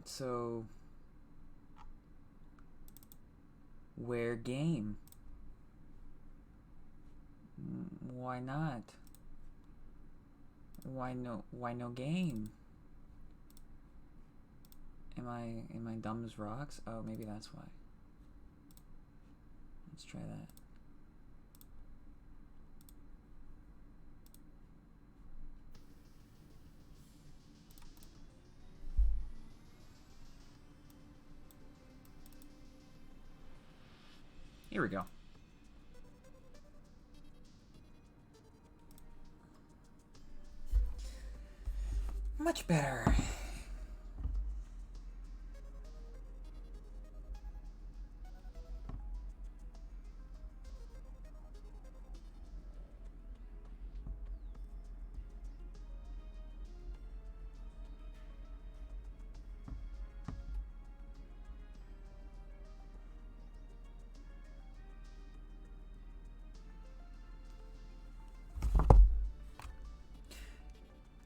So, where game? Why not? Why no game? Am I dumb as rocks? Oh, maybe that's why. Let's try that. Here we go. Much better.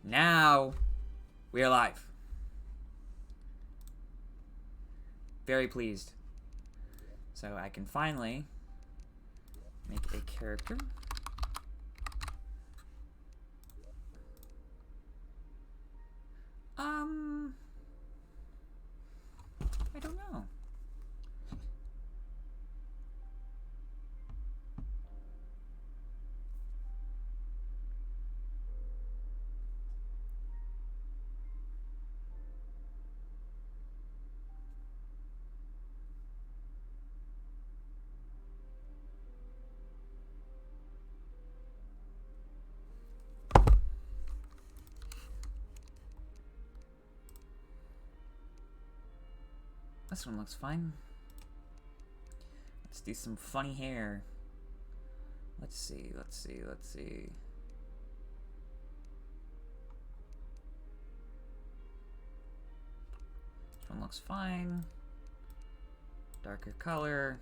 Now, we're live. Very pleased. So I can finally make a character. I don't know. This one looks fine. Let's do some funny hair. Let's see. This one looks fine. Darker color.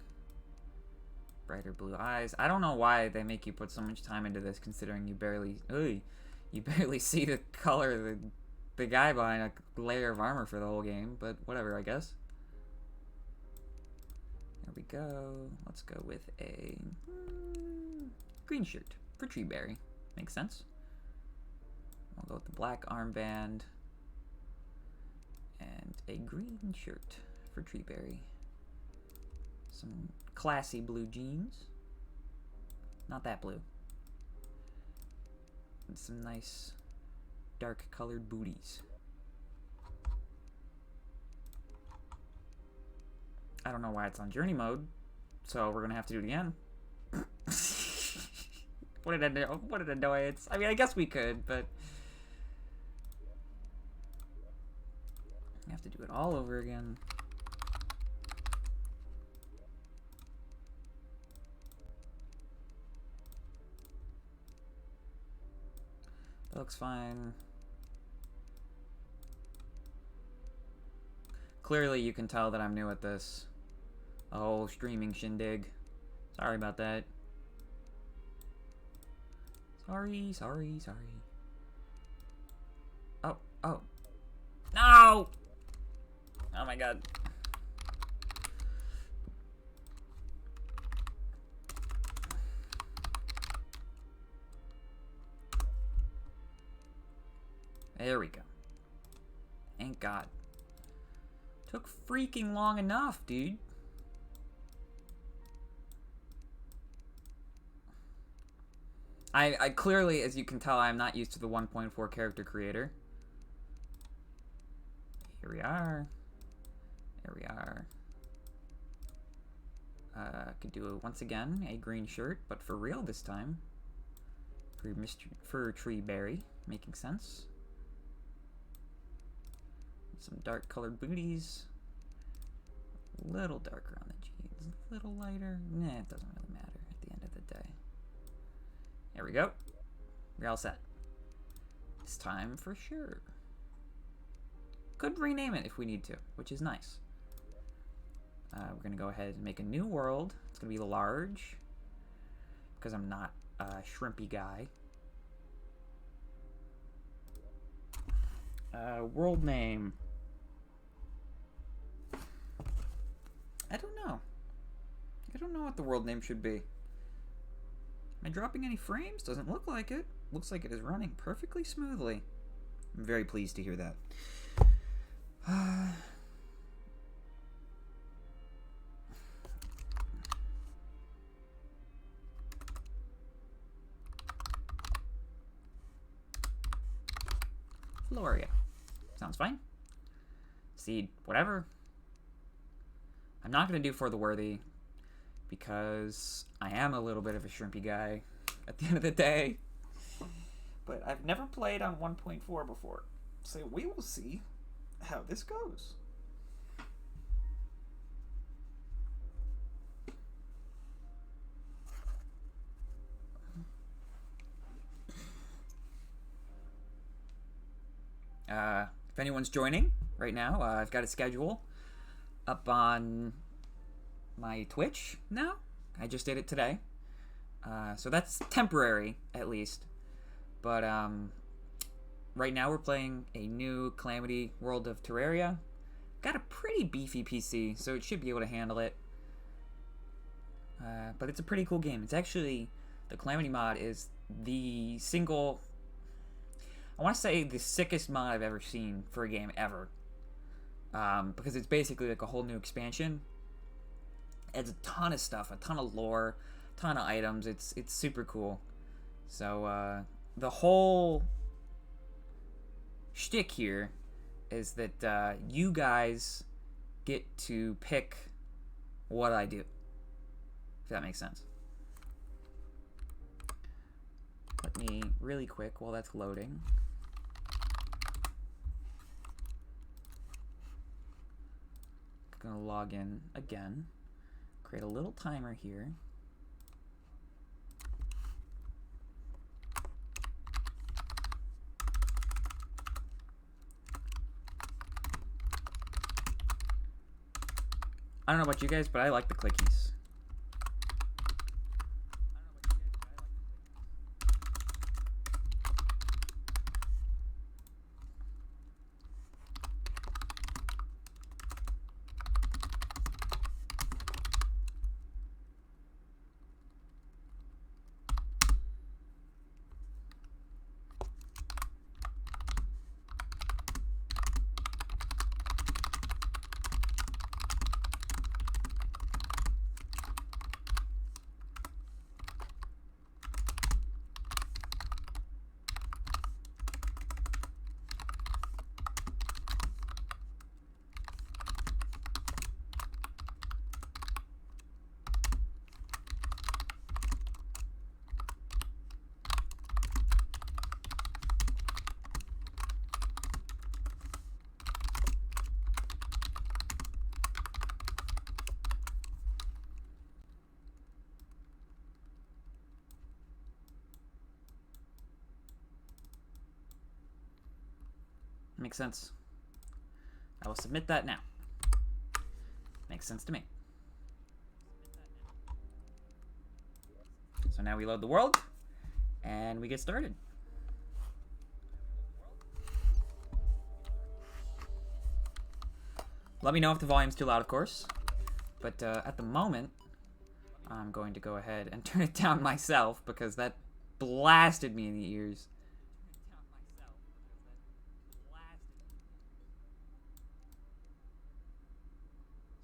Brighter blue eyes. I don't know why they make you put so much time into this, considering you barely see the color of the guy behind a layer of armor for the whole game, but whatever, I guess. There we go. Let's go with a green shirt for Treeberry. Makes sense. I'll go with the black armband and a green shirt for Treeberry. Some classy blue jeans. Not that blue. And some nice dark colored booties. I don't know why it's on journey mode, so we're gonna have to do it again. What an annoyance. I mean, I guess we could, but we have to do it all over again. That looks fine. Clearly you can tell that I'm new at this. The whole streaming shindig. Sorry about that. Sorry. Oh. No! Oh my god. There we go. Thank God. Took freaking long enough, dude. I clearly, as you can tell, I'm not used to the 1.4 character creator. Here we are. There we are. Could do once again a green shirt, but for real this time. For Treeberry, making sense. Some dark colored booties. A little darker on the jeans. A little lighter. Nah, it doesn't really matter at the end of the day. There we go. We're all set. It's time for sure. Could rename it if we need to, which is nice. We're going to go ahead and make a new world. It's going to be large, because I'm not a shrimpy guy. World name. I don't know. I don't know what the world name should be. Am I dropping any frames? Doesn't look like it. Looks like it is running perfectly smoothly. I'm very pleased to hear that. Floria. Sounds fine. Seed, whatever. I'm not going to do For the Worthy because I am a little bit of a shrimpy guy at the end of the day. But I've never played on 1.4 before. So we will see how this goes. If anyone's joining right now, I've got a schedule up on my Twitch now. I just did it today. So that's temporary, at least. But right now we're playing a new Calamity World of Terraria. Got a pretty beefy PC, so it should be able to handle it. But it's a pretty cool game. It's actually, the Calamity mod is the single, I want to say the sickest mod I've ever seen for a game ever. Because it's basically like a whole new expansion. It's a ton of stuff, a ton of lore, a ton of items. It's super cool. So the whole shtick here is that you guys get to pick what I do. If that makes sense. Let me really quick while that's loading. I'm gonna log in again. Create a little timer here. I don't know about you guys, but I like the clickies. Makes sense. I will submit that now. Makes sense to me. So now we load the world, and we get started. Let me know if the volume's too loud, of course. But at the moment, I'm going to go ahead and turn it down myself because that blasted me in the ears.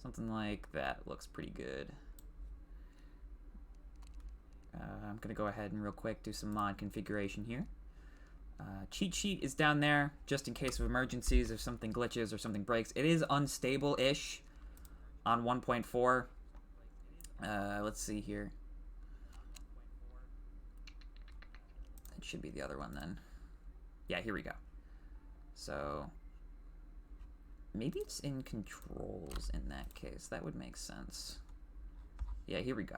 Something like that looks pretty good. I'm going to go ahead and real quick do some mod configuration here. Cheat sheet is down there just in case of emergencies, if something glitches or something breaks. It is unstable-ish on 1.4. Let's see here. It should be the other one then. Yeah, here we go. So maybe it's in controls in that case. That would make sense. Yeah, here we go.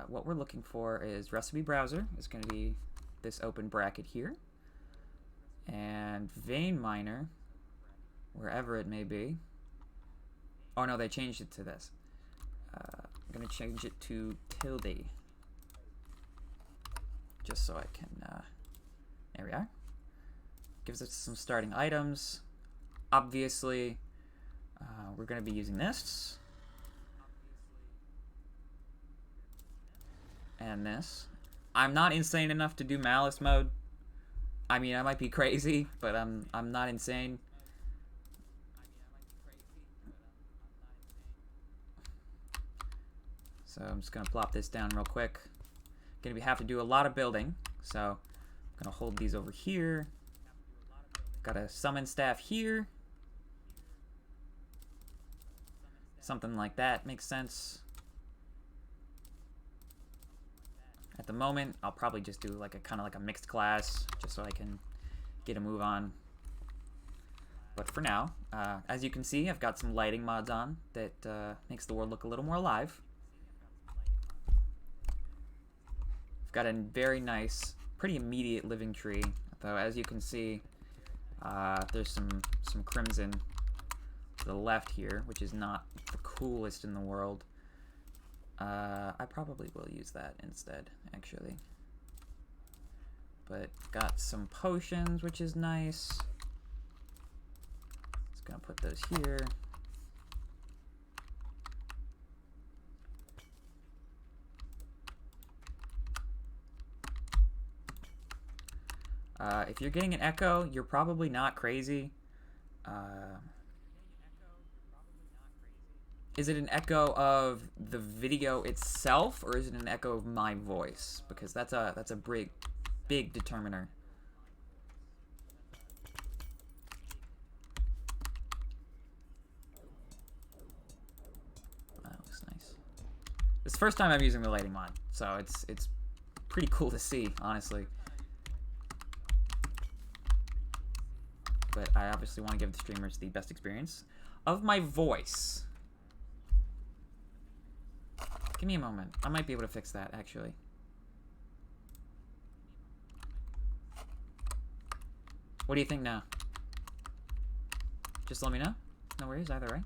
What we're looking for is recipe browser. It's going to be this open bracket here. And vein miner, wherever it may be. Oh no, they changed it to this. I'm going to change it to tilde. Just so I can, there we are. Gives us some starting items. Obviously, we're going to be using this. and this. I'm not insane enough to do malice mode. I mean, I might be crazy, but I'm not insane. So I'm just gonna plop this down real quick. Gonna have to do a lot of building, so I'm gonna hold these over here. Got a summon staff here. Something like that makes sense. At the moment, I'll probably just do like a kind of like a mixed class, just so I can get a move on. But for now, as you can see, I've got some lighting mods on that makes the world look a little more alive. I've got a very nice, pretty immediate living tree, though as you can see, there's some crimson to the left here, which is not the coolest in the world. I probably will use that instead, actually. But got some potions, which is nice. Just gonna put those here. If you're getting an echo, you're probably not crazy. Is it an echo of the video itself, or is it an echo of my voice? Because that's a big determiner. That looks nice. It's the first time I'm using the lighting mod, so it's pretty cool to see, honestly. But I obviously want to give the streamers the best experience of my voice. Give me a moment. I might be able to fix that, actually. What do you think now? Just let me know. No worries, either way.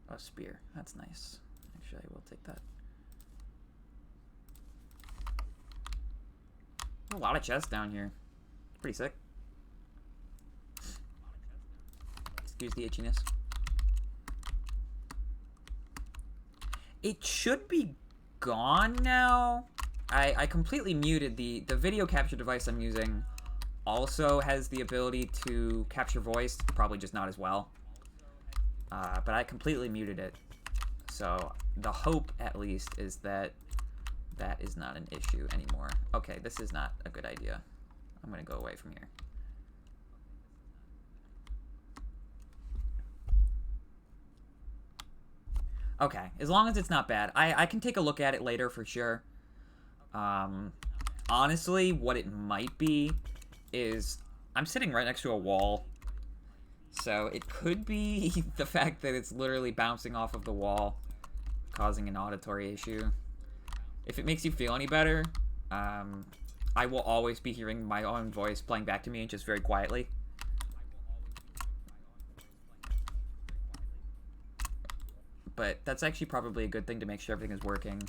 Oh, spear. That's nice. Actually, I will take that. A lot of chests down here. It's pretty sick. Excuse the itchiness. It should be gone now. I completely muted the video capture device I'm using. Also has the ability to capture voice, probably just not as well. But I completely muted it. So the hope, at least, is that that is not an issue anymore. Okay, this is not a good idea. I'm gonna go away from here. Okay, as long as it's not bad. I can take a look at it later for sure. Honestly, what it might be is I'm sitting right next to a wall. So it could be the fact that it's literally bouncing off of the wall, causing an auditory issue. If it makes you feel any better, I will always be hearing my own voice playing back to me just very quietly. But that's actually probably a good thing to make sure everything is working.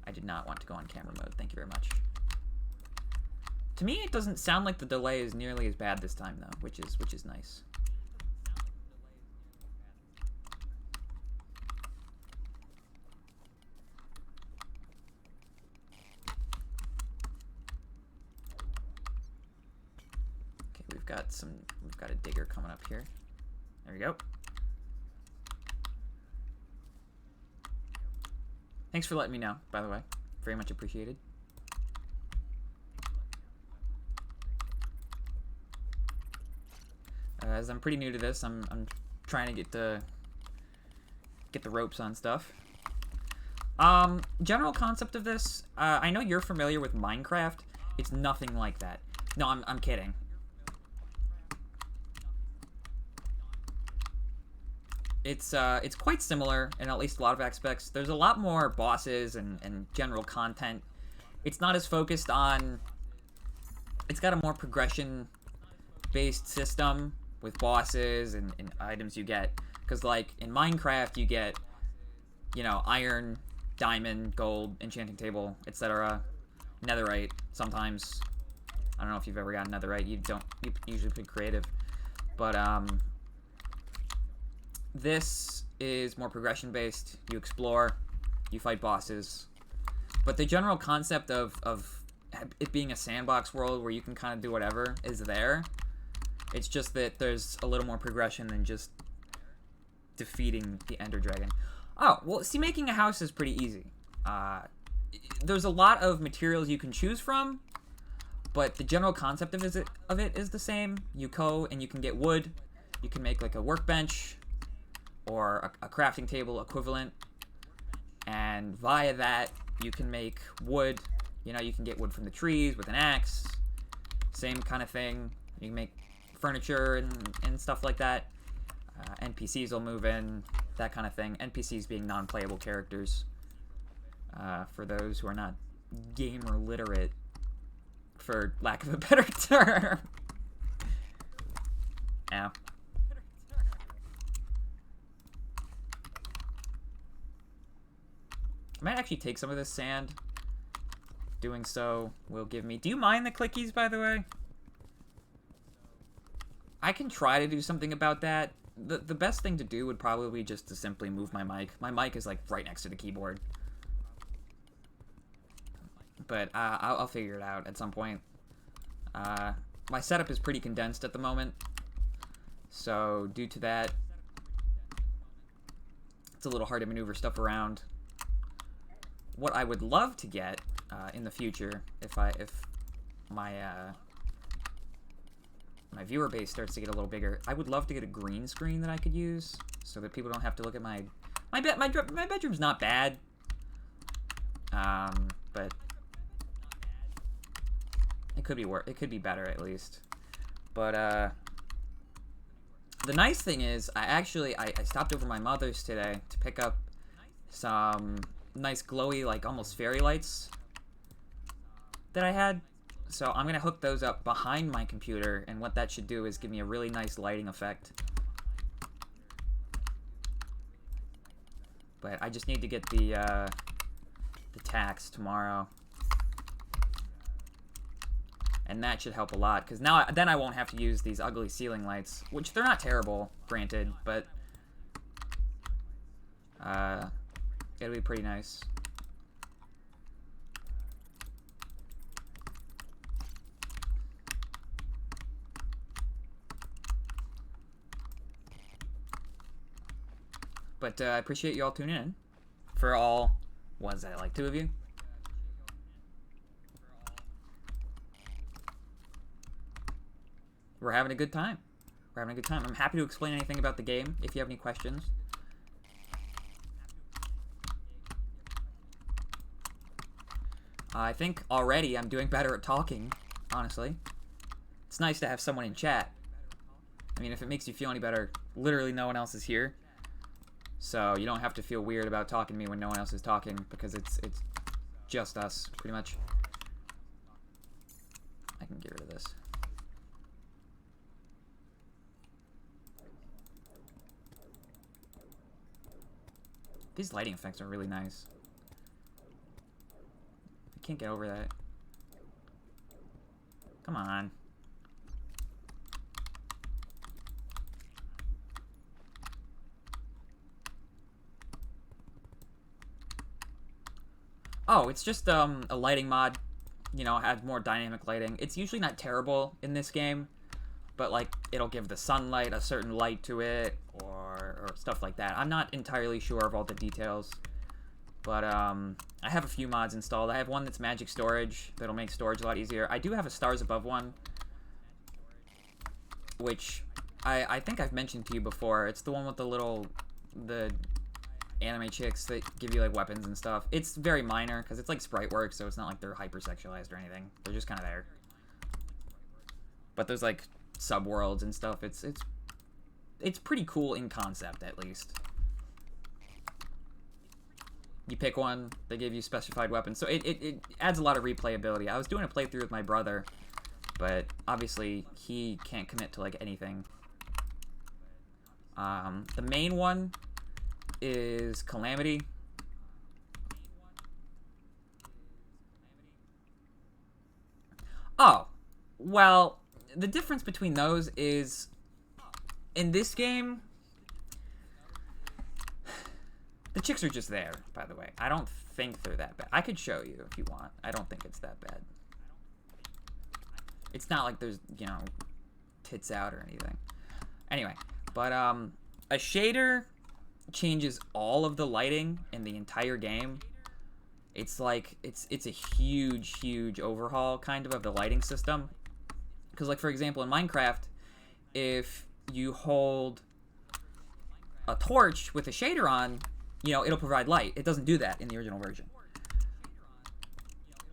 I did not want to go on camera mode. Thank you very much. To me, it doesn't sound like the delay is nearly as bad this time, though, which is nice. Okay, we've got a digger coming up here. There we go. Thanks for letting me know, by the way. Very much appreciated. As I'm pretty new to this, I'm trying to get the ropes on stuff. General concept of this, I know you're familiar with Minecraft. It's nothing like that. No, I'm kidding. It's quite similar in at least a lot of aspects. There's a lot more bosses and general content. It's not as focused on... It's got a more progression-based system with bosses and items you get. Because, like, in Minecraft, you get, you know, iron, diamond, gold, enchanting table, etc. Netherite, sometimes. I don't know if you've ever gotten netherite. You usually pick creative. But, this is more progression-based. You explore, you fight bosses. But the general concept of it being a sandbox world where you can kind of do whatever is there. It's just that there's a little more progression than just defeating the Ender Dragon. Oh, well, see, making a house is pretty easy. There's a lot of materials you can choose from, but the general concept of it is the same. You go and you can get wood. You can make like a workbench or a crafting table equivalent. And via that, you can make wood. You know, you can get wood from the trees with an axe. Same kind of thing. You can make furniture and stuff like that. NPCs will move in, that kind of thing. NPCs being non-playable characters. For those who are not gamer literate, for lack of a better term. Yeah. I might actually take some of this sand. Doing so will give me... Do you mind the clickies, by the way? I can try to do something about that. The best thing to do would probably just to simply move my mic. My mic is like right next to the keyboard. But I'll figure it out at some point. My setup is pretty condensed at the moment. So due to that, it's a little hard to maneuver stuff around. What I would love to get in the future, if my my viewer base starts to get a little bigger, I would love to get a green screen that I could use so that people don't have to look at my bedroom's not bad, but it could be better at least. But the nice thing is, I stopped over my mother's today to pick up some nice glowy, like almost fairy lights that I had. So I'm gonna hook those up behind my computer, and what that should do is give me a really nice lighting effect. But I just need to get the tax tomorrow, and that should help a lot, because then I won't have to use these ugly ceiling lights, which they're not terrible, granted, but it'll be pretty nice. But I appreciate you all tuning in. For all, what is that, like 2 of you? We're having a good time. We're having a good time. I'm happy to explain anything about the game if you have any questions. I think already I'm doing better at talking, honestly. It's nice to have someone in chat. I mean, if it makes you feel any better, literally no one else is here. So you don't have to feel weird about talking to me when no one else is talking, because it's just us, pretty much. I can get rid of this. These lighting effects are really nice. I can't get over that. Come on. Oh, it's just a lighting mod, you know, adds more dynamic lighting. It's usually not terrible in this game, but like it'll give the sunlight a certain light to it, or stuff like that. I'm not entirely sure of all the details, but I have a few mods installed. I have one that's magic storage that'll make storage a lot easier. I do have a stars above one, which I think I've mentioned to you before. It's the one with the anime chicks that give you like weapons and stuff. It's very minor because it's like sprite work, so it's not like they're hypersexualized or anything. They're just kind of there. But there's like subworlds and stuff. It's pretty cool in concept, at least. You pick one, they give you specified weapons, so it adds a lot of replayability. I was doing a playthrough with my brother, but obviously he can't commit to like anything. The main one is Calamity. Oh, well, the difference between those is, in this game, The chicks are just there, by the way. I don't think they're that bad. I could show you if you want. I don't think it's that bad. It's not like there's, you know, tits out or anything. Anyway, but a shader changes all of the lighting in the entire game. It's like it's a huge overhaul kind of the lighting system. Because like for example in Minecraft, if you hold a torch with a shader on, you know, it'll provide light. It doesn't do that in the original version.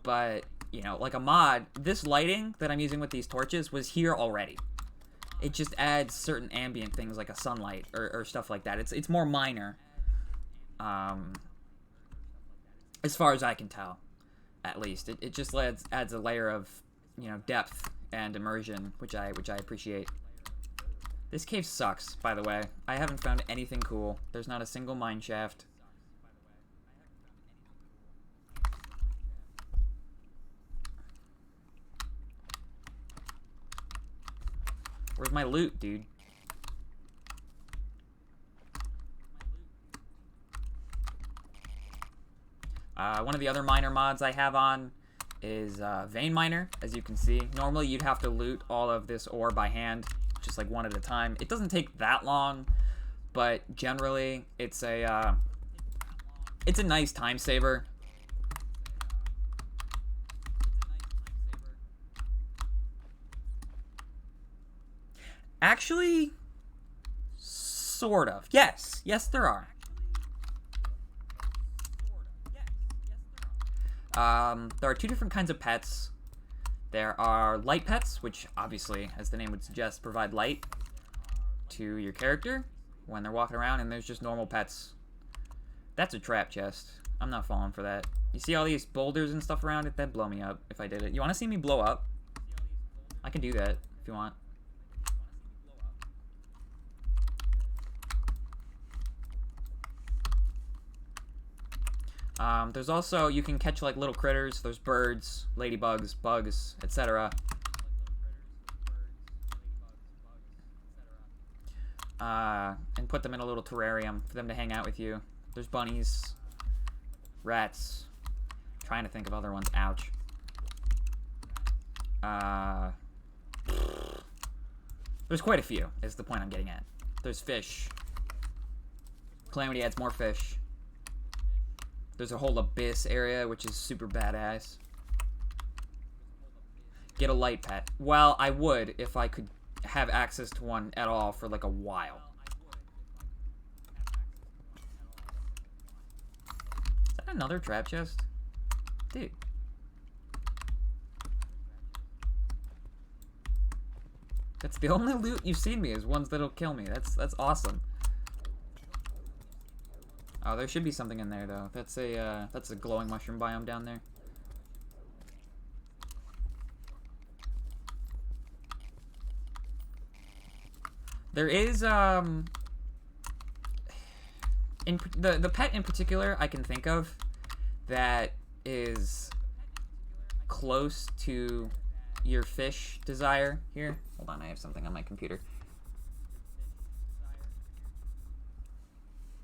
But, you know, like a mod, this lighting that I'm using with these torches was here already. It just adds certain ambient things like a sunlight or stuff like that. It's more minor. As far as I can tell, at least. It just adds a layer of, you know, depth and immersion, which I appreciate. This cave sucks, by the way. I haven't found anything cool. There's not a single mine shaft. Where's my loot, dude? One of the other miner mods I have on is Vein Miner, as you can see. Normally you'd have to loot all of this ore by hand, just like one at a time. It doesn't take that long, but generally it's a nice time saver. Actually, sort of. Yes, there are. There are two different kinds of pets. There are light pets, which obviously, as the name would suggest, provide light to your character when they're walking around, and there's just normal pets. That's a trap chest. I'm not falling for that. You see all these boulders and stuff around it? That'd blow me up if I did it. You want to see me blow up? I can do that if you want. There's also, you can catch like little critters. There's birds, ladybugs, bugs, etc. And put them in a little terrarium for them to hang out with you. There's bunnies, rats. Trying to think of other ones. Ouch. There's quite a few, is the point I'm getting at. There's fish. Calamity adds more fish. There's a whole abyss area, which is super badass. Get a light pet. Well, I would if I could have access to one at all for like a while. Is that another trap chest? Dude. That's the only loot you've seen me is ones that'll kill me. That's awesome. Oh, there should be something in there though. That's a glowing mushroom biome down there. There is in the pet in particular I can think of that is close to your fish desire here. Hold on, I have something on my computer.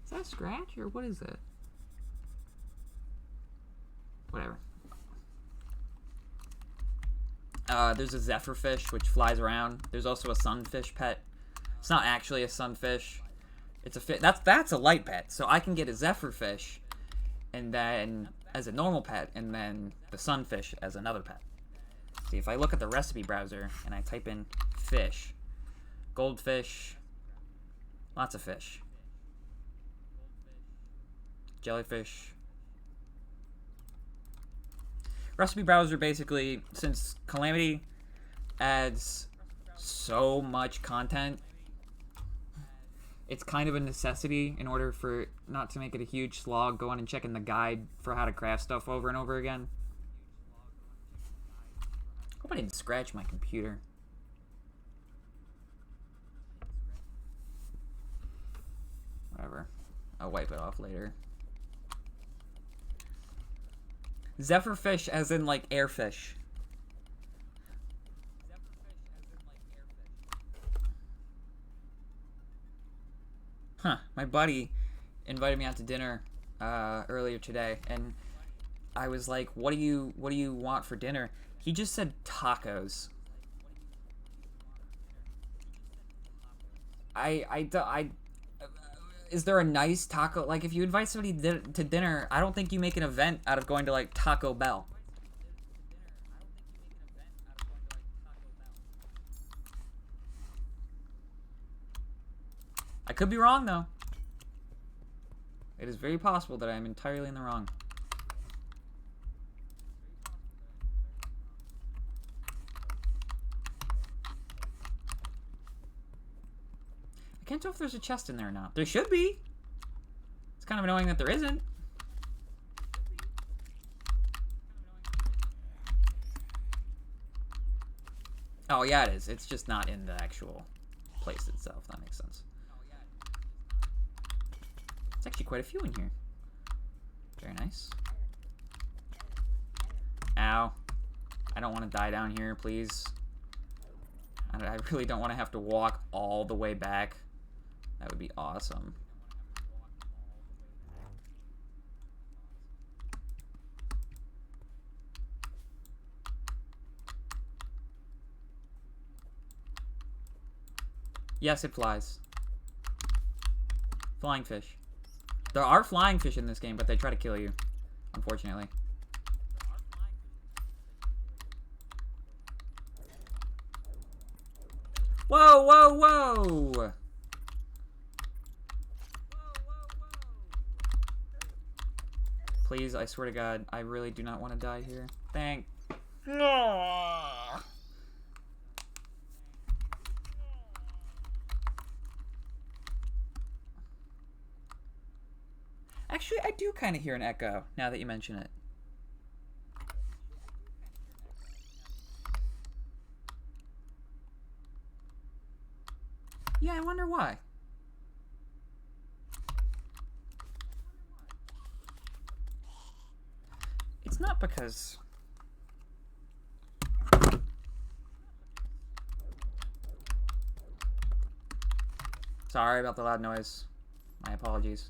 Is that a scratch or what is that? Whatever. There's a zephyrfish which flies around. There's also a sunfish pet. It's not actually a sunfish. It's a fish. That's a light pet. So I can get a zephyrfish, and then as a normal pet, and then the sunfish as another pet. See, if I look at the recipe browser and I type in fish, goldfish, lots of fish. Jellyfish. Recipe browser basically, since Calamity adds so much content, it's kind of a necessity in order for not to make it a huge slog going and checking the guide for how to craft stuff over and over again. Hope I didn't scratch my computer. Whatever. I'll wipe it off later. Zephyrfish as in like airfish. Huh. My buddy invited me out to dinner earlier today, and I was like, what do you want for dinner? He just said tacos. Is there a nice taco? Like, if you invite somebody to dinner, I don't think you make an event out of going to, like, Taco Bell. I could be wrong, though. It is very possible that I am entirely in the wrong. I can't tell if there's a chest in there or not. There should be. It's kind of annoying that there isn't. Oh, yeah, it is. It's just not in the actual place itself. That makes sense. It's actually quite a few in here. Very nice. Ow. I don't want to die down here, please. I really don't want to have to walk all the way back. That would be awesome. Yes, it flies. Flying fish. There are flying fish in this game, but they try to kill you, unfortunately. Whoa, whoa, whoa! Please, I swear to God, I really do not want to die here. Thank... No! Actually, I do kind of hear an echo, now that you mention it. Yeah, I wonder why. It's not because... Sorry about the loud noise. My apologies.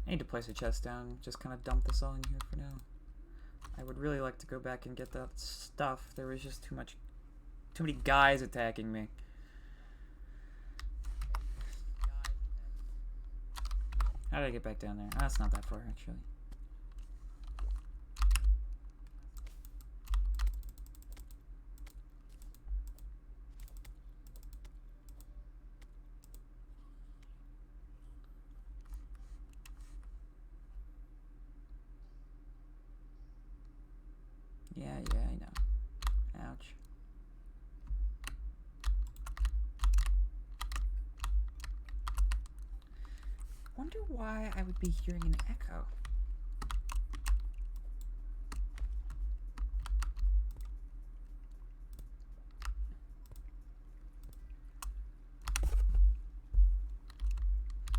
I need to place a chest down, just kind of dump this all in here for now. I would really like to go back and get that stuff. There was just too many guys attacking me. How did I get back down there? That's not that far, actually. Yeah, I know. Ouch. Wonder why I would be hearing an echo.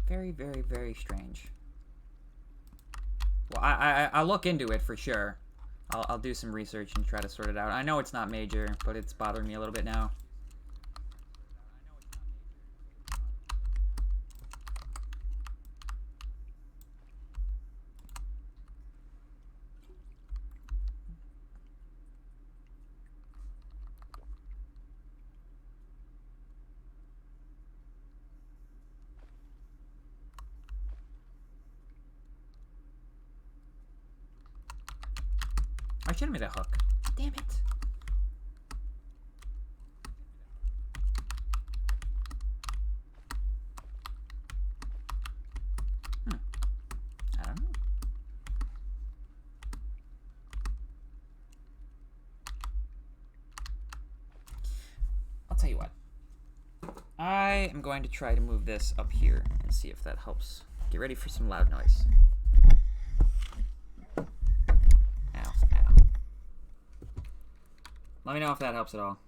Very, very, very strange. Well, I'll look into it for sure. I'll do some research and try to sort it out. I know it's not major, but it's bothering me a little bit now. I should have made a hook. Damn it. I don't know. I'll tell you what. I am going to try to move this up here and see if that helps. Get ready for some loud noise. Let me know if that helps at all.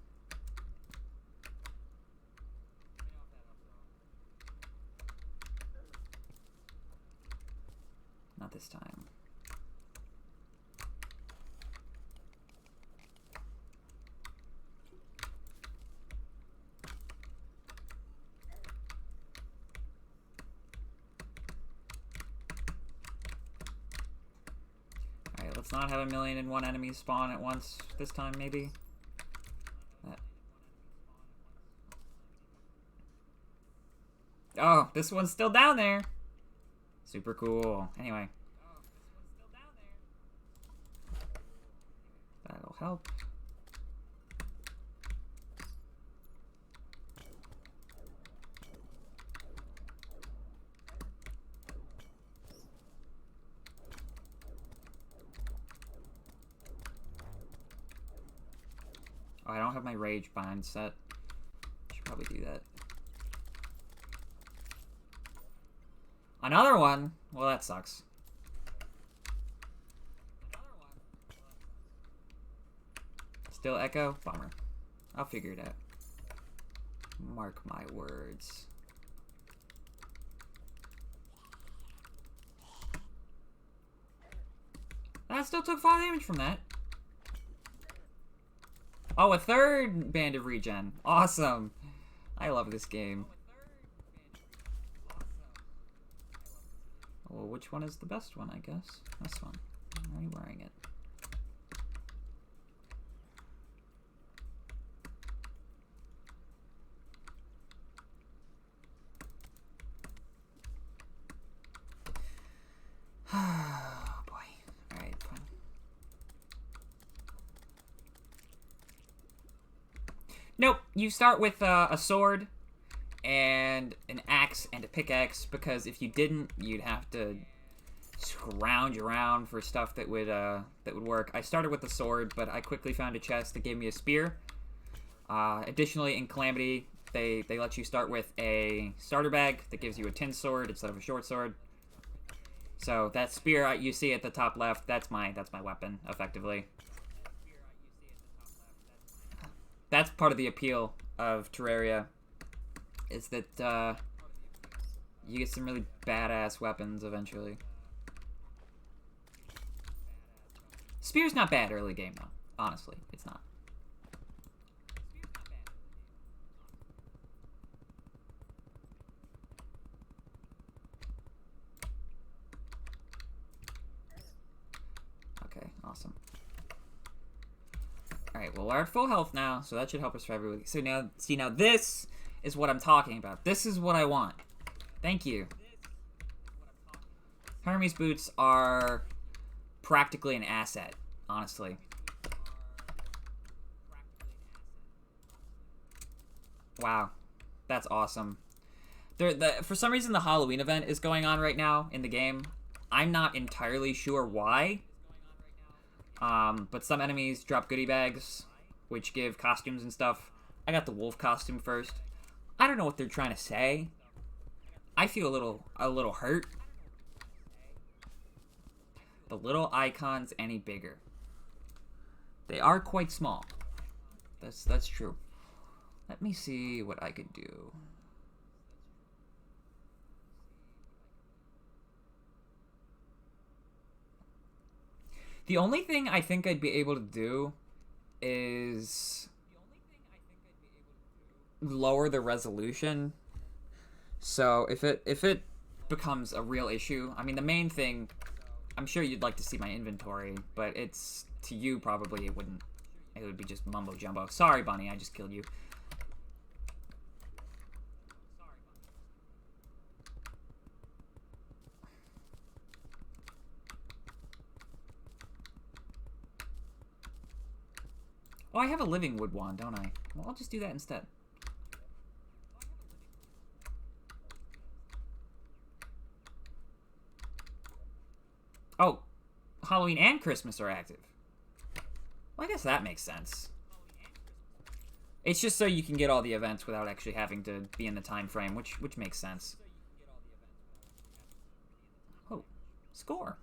Not this time. Alright, let's not have 1,000,001 enemies spawn at once this time, maybe. Oh, this one's still down there. Super cool. Anyway. That'll help. Oh, I don't have my rage bind set. Should probably do that. Another one? Well, that sucks. Still echo? Bummer. I'll figure it out. Mark my words. That still took 5 damage from that. Oh, a third band of regen. Awesome. I love this game. Well, which one is the best one, I guess? This one. I'm already wearing it. Oh, boy. Alright, fine. Nope, you start with a sword and an axe and a pickaxe, because if you didn't, you'd have to scrounge around for stuff that would work. I started with the sword, but I quickly found a chest that gave me a spear. Additionally, in Calamity, they let you start with a starter bag that gives you a tin sword instead of a short sword. So that spear you see at the top left, that's my weapon, effectively. That's part of the appeal of Terraria, is that you get some really badass weapons eventually. Spear's not bad early game, though. Honestly, it's not. Okay, awesome. Alright, well, we're at full health now, so that should help us for every week. So now, see, now this is what I'm talking about. This is what I want. Thank you. Hermes boots are practically an asset, honestly. Wow. That's awesome. For some reason, the Halloween event is going on right now in the game. I'm not entirely sure why. But some enemies drop goodie bags, which give costumes and stuff. I got the wolf costume first. I don't know what they're trying to say. I feel a little hurt. The little icons any bigger. They are quite small. That's true. Let me see what I could do. The only thing I think I'd be able to do is lower the resolution. So if it becomes a real issue, I mean, the main thing, I'm sure you'd like to see my inventory, but it's, to you probably it wouldn't. It would be just mumbo jumbo. Sorry, Bunny, I just killed you. Oh, I have a living wood wand, don't I? Well, I'll just do that instead. Oh, Halloween and Christmas are active. Well, I guess that makes sense. It's just so you can get all the events without actually having to be in the time frame, which makes sense. Oh, score.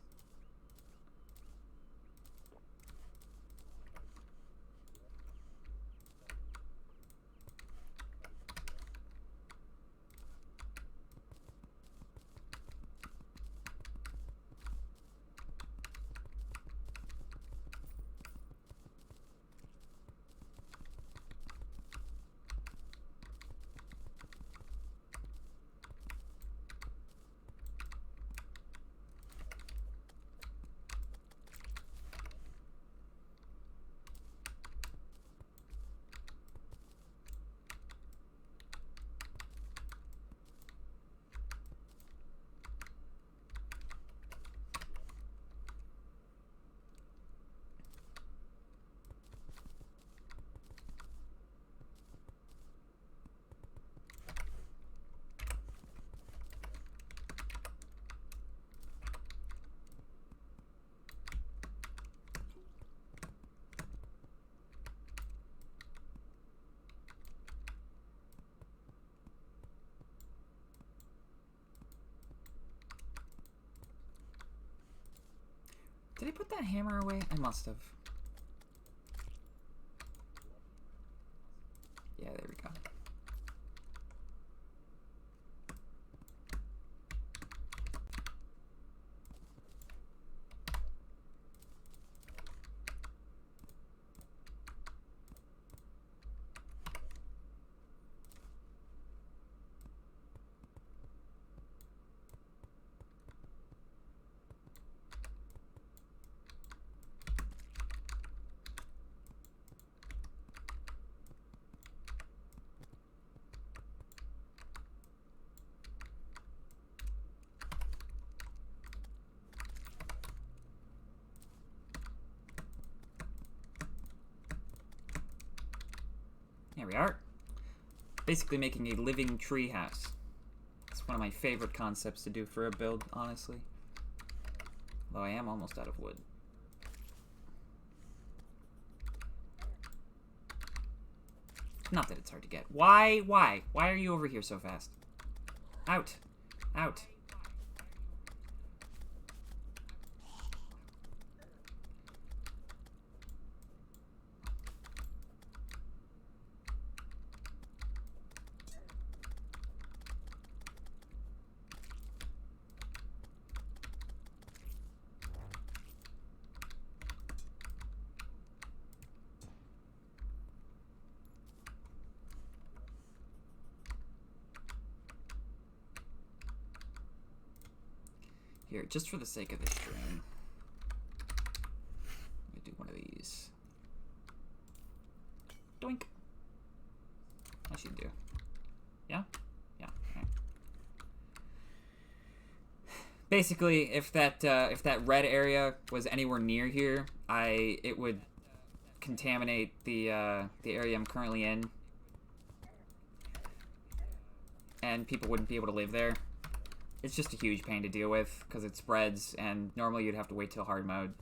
Did I put that hammer away? I must have. Yeah, there we go. There we are. Basically making a living tree house. It's one of my favorite concepts to do for a build, honestly. Though I am almost out of wood. Not that it's hard to get. Why? Why? Why are you over here so fast? Out. Out. Here, just for the sake of this stream, let me do one of these. Doink. I should do. Yeah? Yeah. Okay. Basically, if that red area was anywhere near here, it would contaminate the area I'm currently in, and people wouldn't be able to live there. It's just a huge pain to deal with because it spreads, and normally you'd have to wait till hard mode.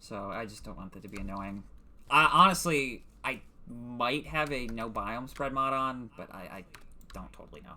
So I just don't want that to be annoying. Honestly, I might have a no biome spread mod on, but I don't totally know.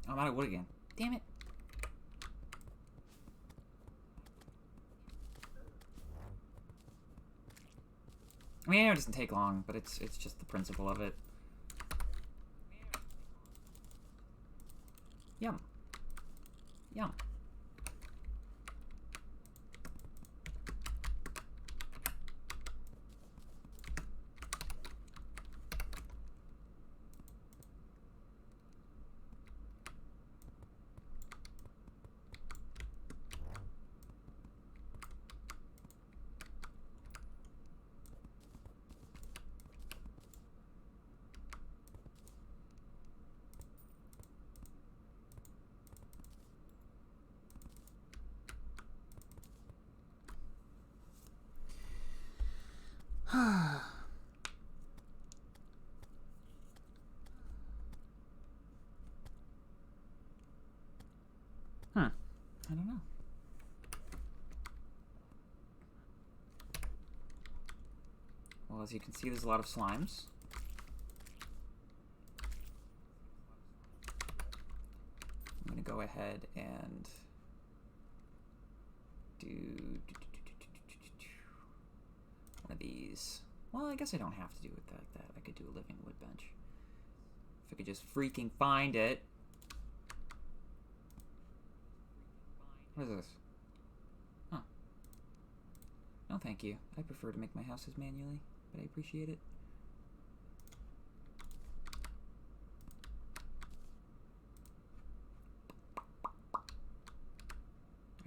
I'm out of wood again. Damn it. I mean, I know it doesn't take long, but it's just the principle of it. Yum. Yum. I don't know. Well, as you can see, there's a lot of slimes. I'm going to go ahead and do one of these. Well, I guess I don't have to do it that. I could do a living wood bench. If I could just freaking find it. What is this? Huh. No, thank you. I prefer to make my houses manually, but I appreciate it.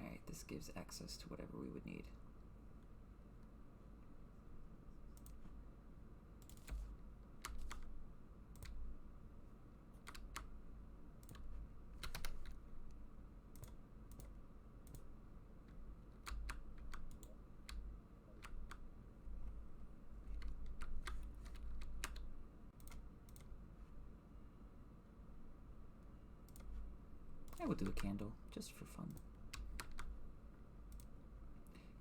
Alright, this gives access to whatever we would need. I will do a candle, just for fun.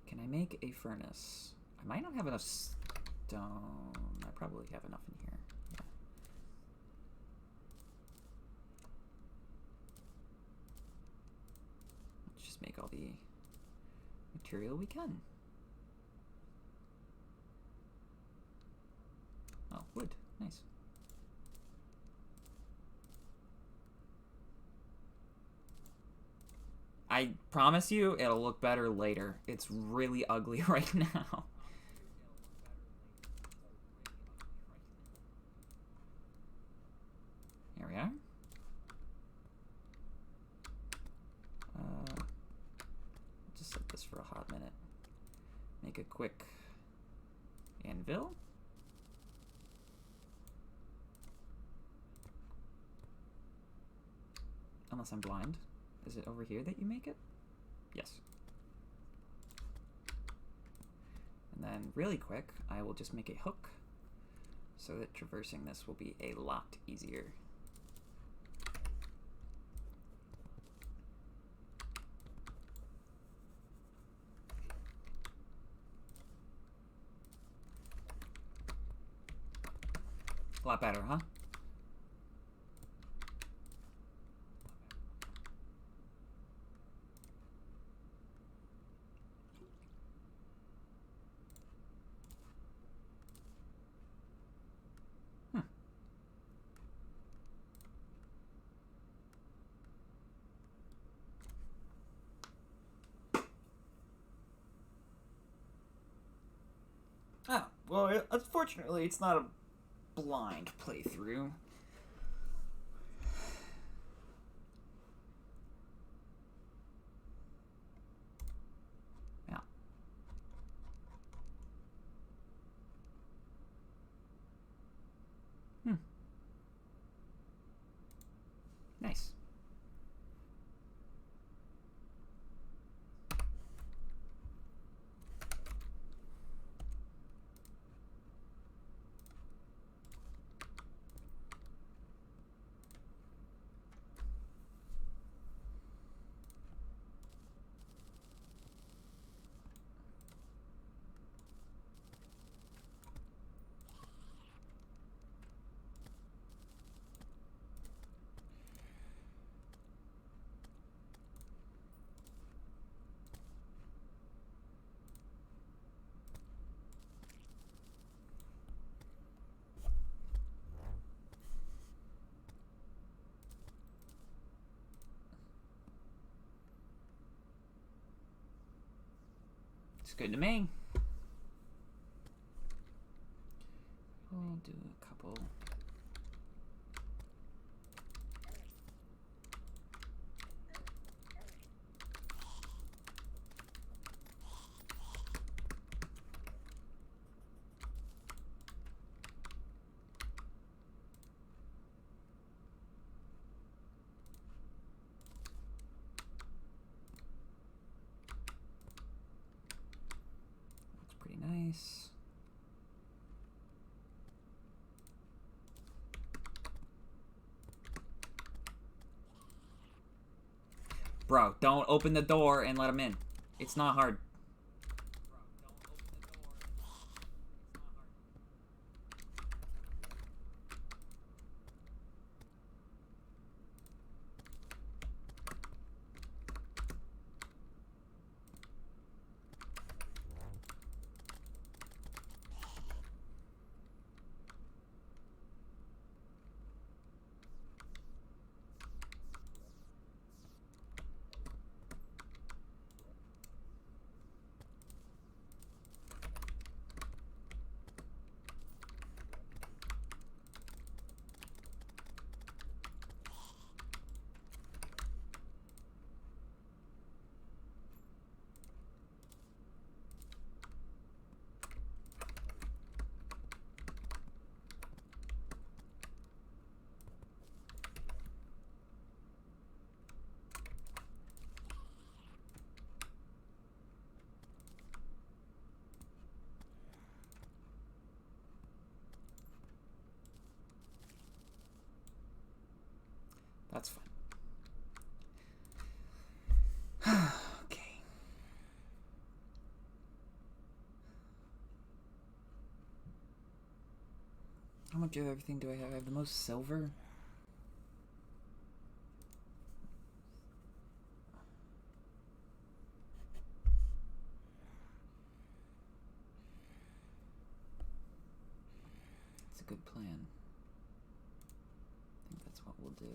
Can I make a furnace? I might not have enough stone. I probably have enough in here. Yeah. Let's just make all the material we can. Oh, wood. Nice. I promise you, it'll look better later. It's really ugly right now. Here we are. Just set this for a hot minute. Make a quick anvil. Unless I'm blind. Is it over here that you make it? Yes. And then really quick, I will just make a hook so that traversing this will be a lot easier. A lot better, huh? Ah, well, unfortunately, it's not a blind playthrough. Yeah. Nice. It's good to me. We'll do a couple. Looks pretty nice. Bro, don't open the door and let him in. It's not hard. That's fine. Okay. How much of everything do I have? I have the most silver. It's a good plan. I think that's what we'll do.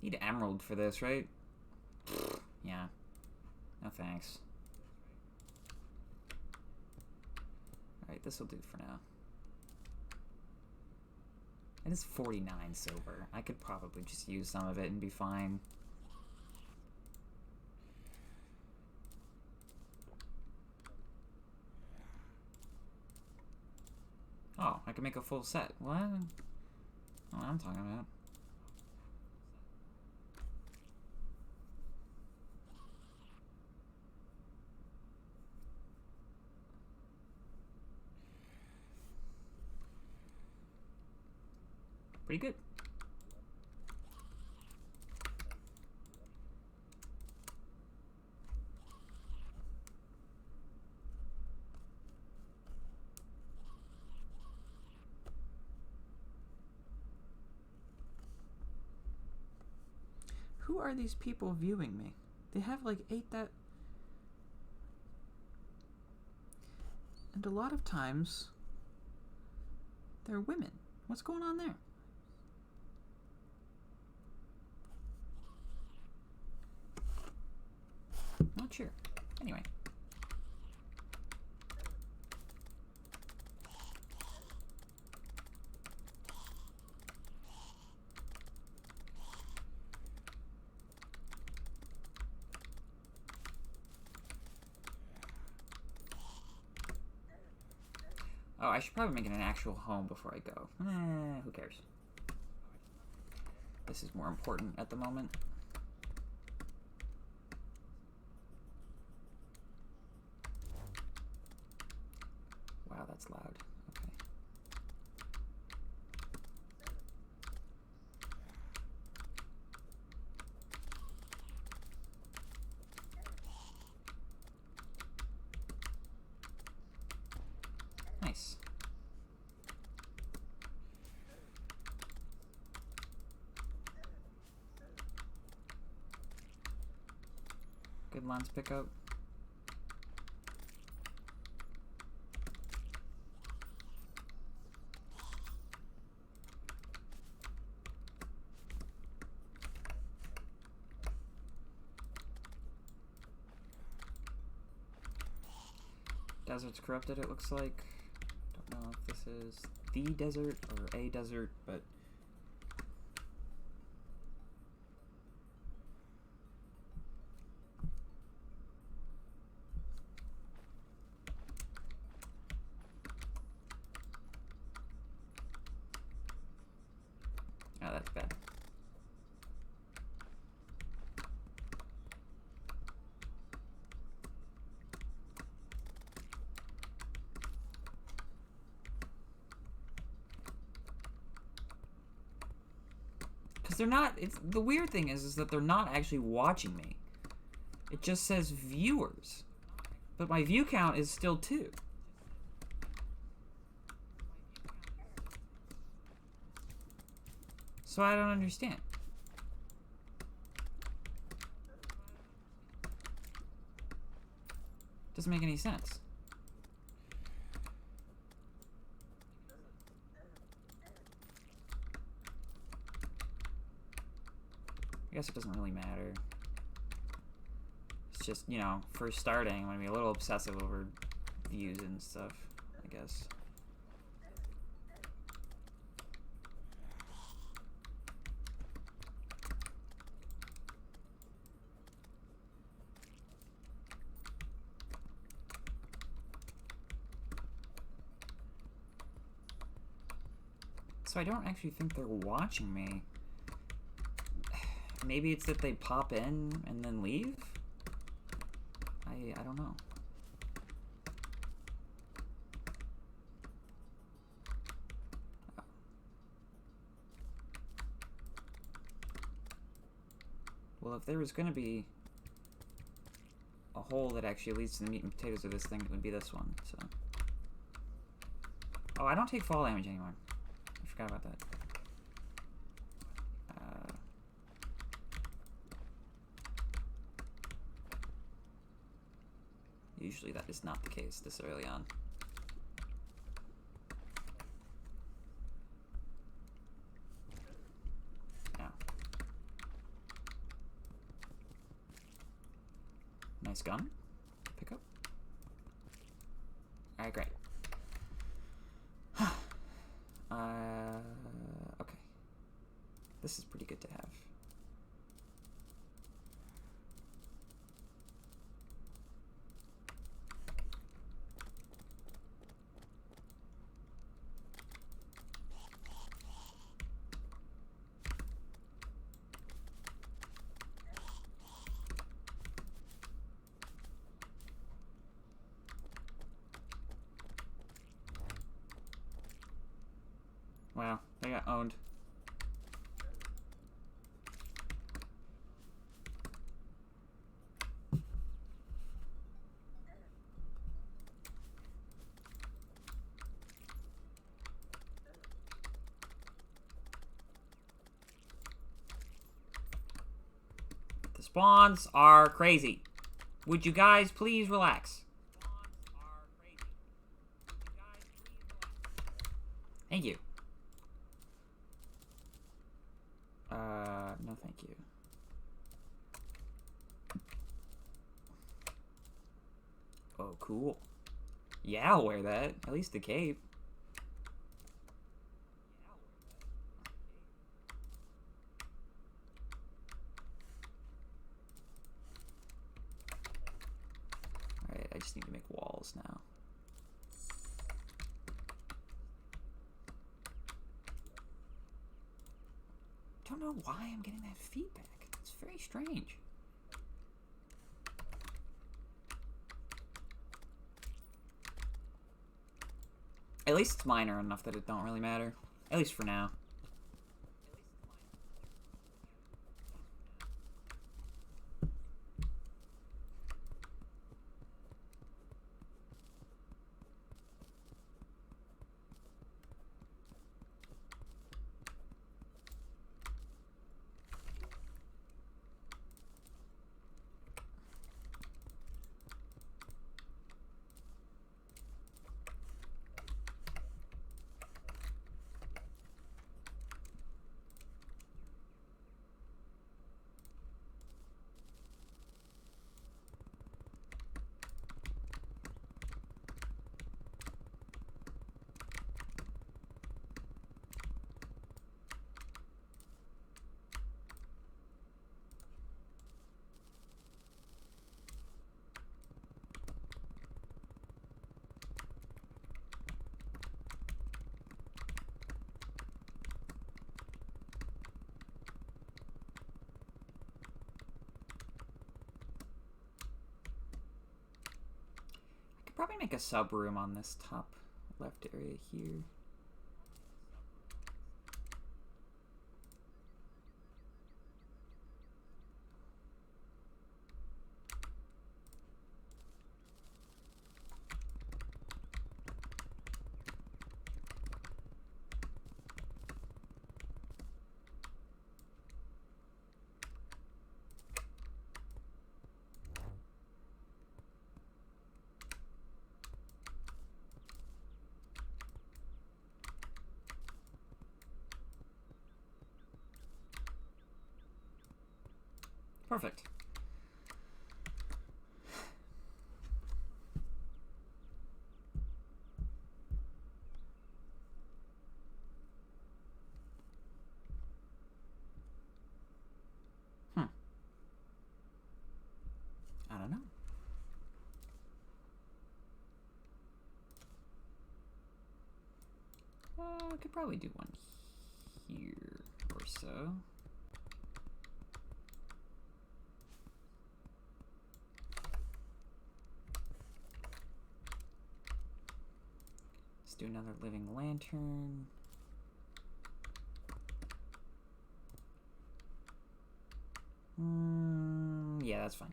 Need emerald for this, right? Yeah. No thanks. Alright, this will do for now. It is 49 silver. I could probably just use some of it and be fine. Oh, I can make a full set. What? Oh, I'm talking about. Pretty good. Who are these people viewing me? They have like 8 that... And a lot of times, they're women. What's going on there? Not sure. Anyway. Oh, I should probably make it an actual home before I go. Who cares? This is more important at the moment. Wow, that's loud. Okay. Nice. Good lens pickup. Desert's corrupted, it looks like. Don't know if this is the desert or a desert, but... Oh, that's bad. they're not... the weird thing is that they're not actually watching me. It just says viewers. But my view count is still 2. So I don't understand. Doesn't make any sense. I guess it doesn't really matter. It's just, you know, first starting, I'm gonna be a little obsessive over views and stuff, I guess. So I don't actually think they're watching me. Maybe it's that they pop in and then leave? I don't know. Well, if there was going to be a hole that actually leads to the meat and potatoes of this thing, it would be this one, so. Oh, I don't take fall damage anymore. I forgot about that. Usually that is not the case this early on. Yeah. Nice gun. Pick up. Alright, great. Okay. This is pretty good to have. Wow, they got owned. The spawns are crazy. Would you guys please relax? Thank you. No thank you. Oh, cool. Yeah, I'll wear that. At least the cape. Alright, I just need to make walls now. I don't know why I'm getting that feedback. It's very strange. At least it's minor enough that it don't really matter. At least for now. Probably make a sub room on this top left area here. Perfect. I don't know. I could probably do one here or so. Let's do another living lantern. Yeah, that's fine.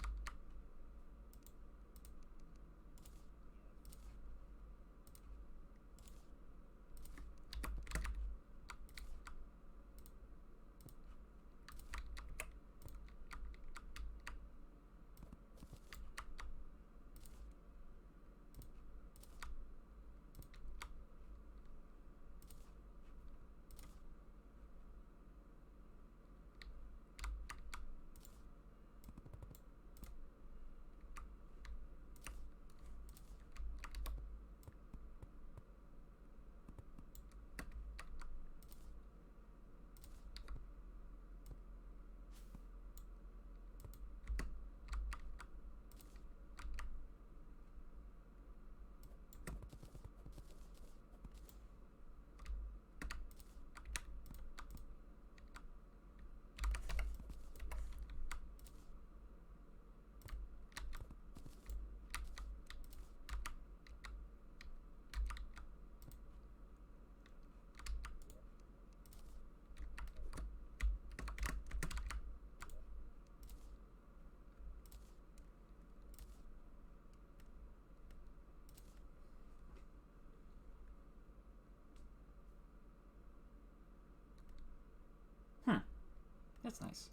That's nice.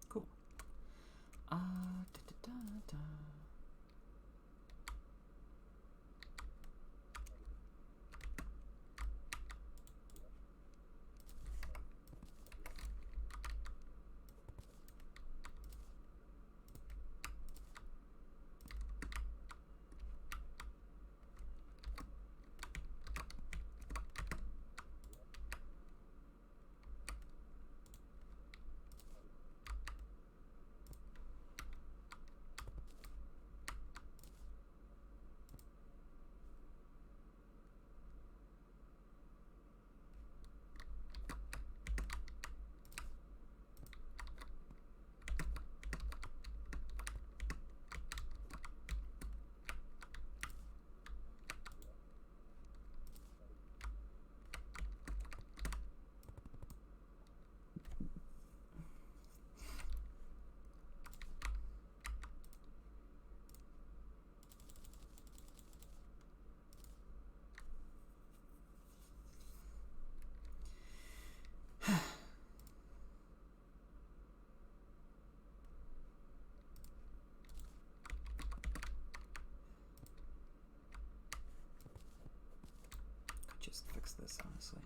Cool. Da, da, da, da. Just fix this, honestly.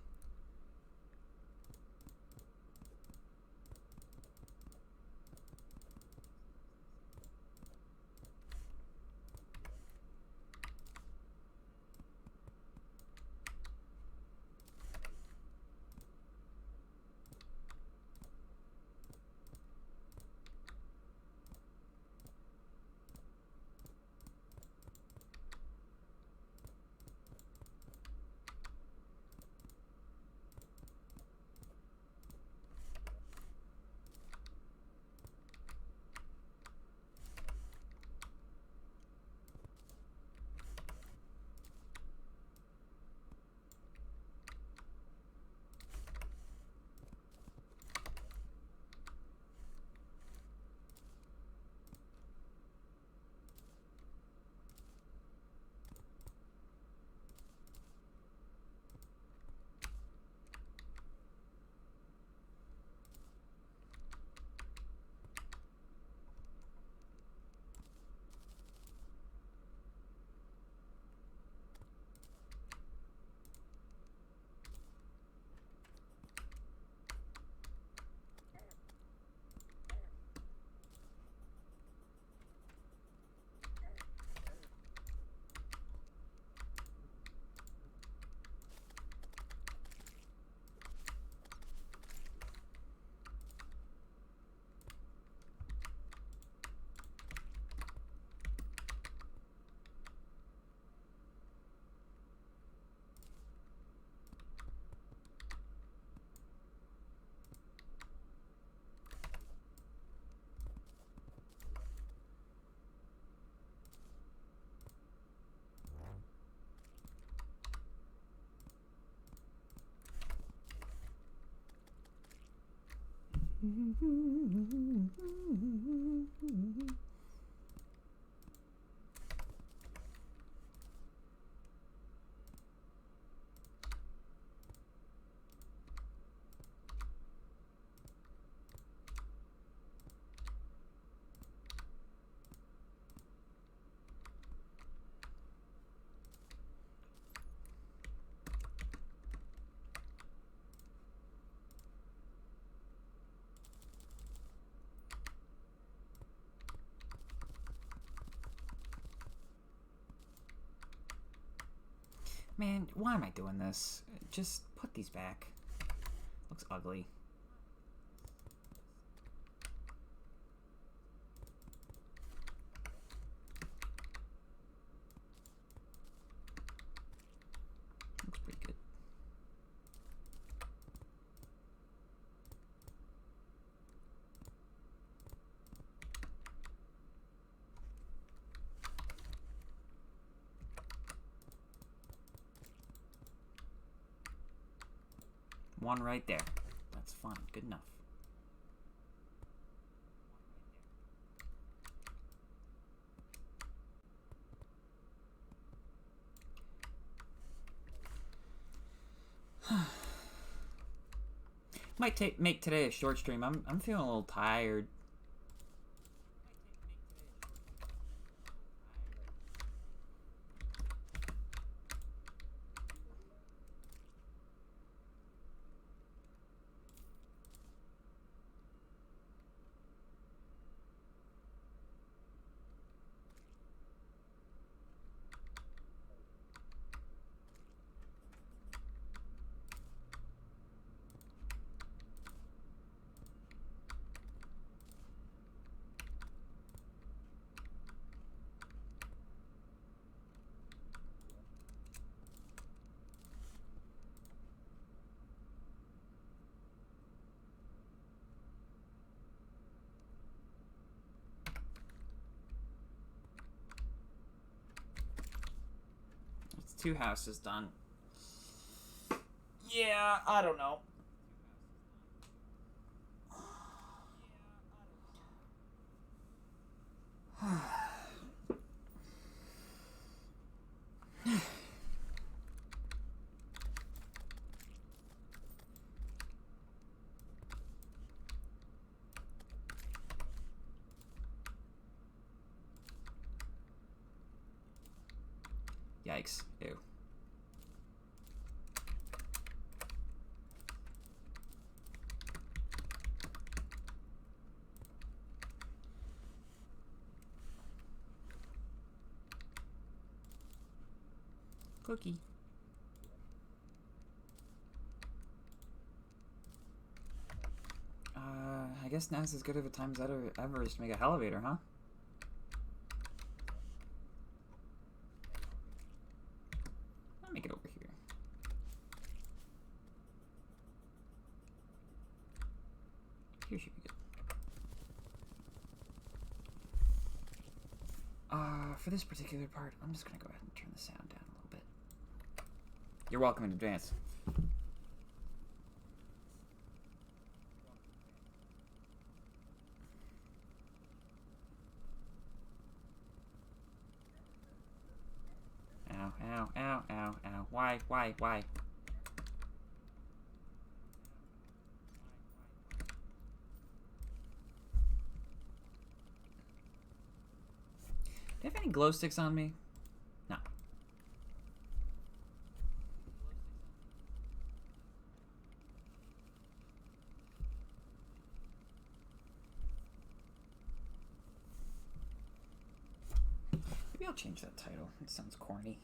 Man, why am I doing this? Just put these back. Looks ugly. Looks pretty good. One right there. That's fine. Good enough. Might make today a short stream. I'm feeling a little tired. It's 2 houses done. Yeah, I don't know. Yikes. Ew. Cookie. I guess now's as good of a time as ever is to make a elevator, huh? I'll make it over here. Here should be good. For this particular part, I'm just gonna go ahead and turn the sound down a little bit. You're welcome in advance. Ow, ow, ow, ow, ow. Why? Do you have any glow sticks on me? No. Maybe I'll change that title. It sounds corny.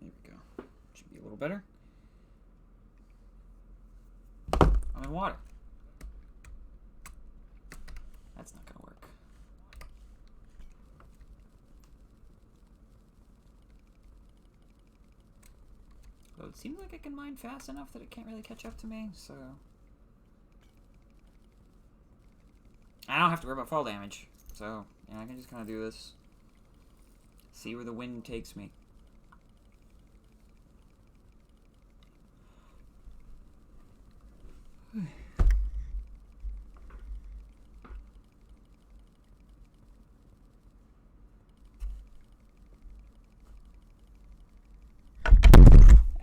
There we go. Should be a little better. I'm in water. That's not gonna work. Though it seems like I can mine fast enough that it can't really catch up to me, so I don't have to worry about fall damage. So, yeah, I can just kind of do this. See where the wind takes me.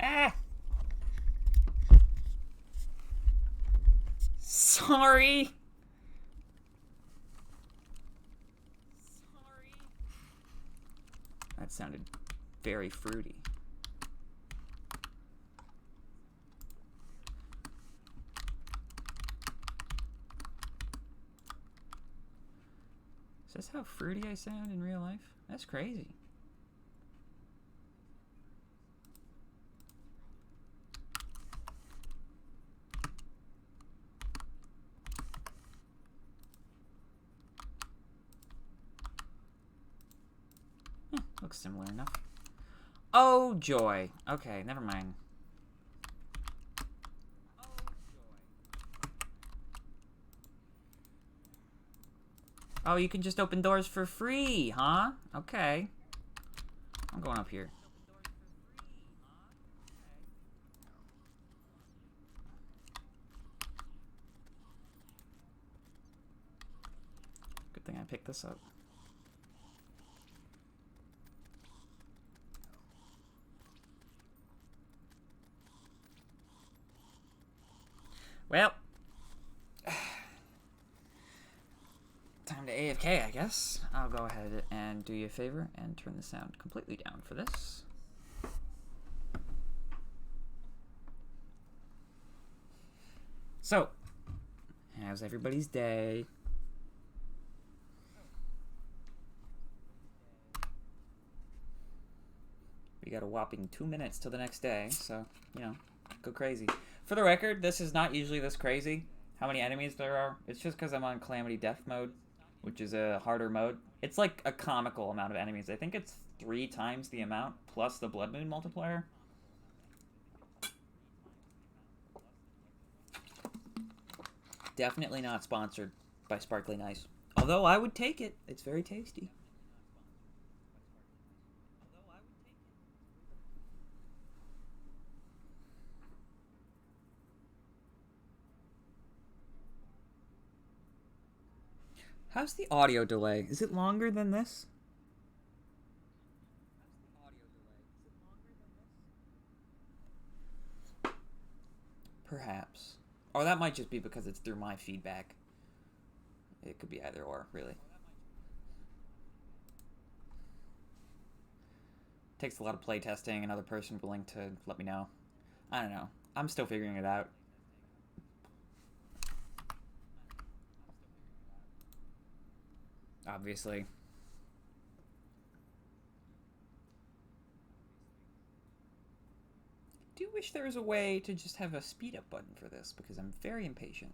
Ah! Sorry! That sounded very fruity. Is this how fruity I sound in real life? That's crazy. Looks similar enough. Oh, joy. Okay, never mind. Oh, you can just open doors for free, huh? Okay. I'm going up here. Good thing I picked this up. Well, time to AFK, I guess. I'll go ahead and do you a favor and turn the sound completely down for this. So, how's everybody's day? We got a whopping 2 minutes till the next day, so, you know, go crazy. For the record, this is not usually this crazy, how many enemies there are. It's just because I'm on Calamity Death mode, which is a harder mode. It's like a comical amount of enemies. I think it's 3 times the amount, plus the Blood Moon multiplier. Definitely not sponsored by Sparkling Ice. Although I would take it. It's very tasty. How's the audio delay? Is it longer than this? Perhaps. Or that might just be because it's through my feedback. It could be either or, really. Takes a lot of play testing, another person willing to let me know. I don't know. I'm still figuring it out. Obviously. Do wish there was a way to just have a speed up button for this, because I'm very impatient.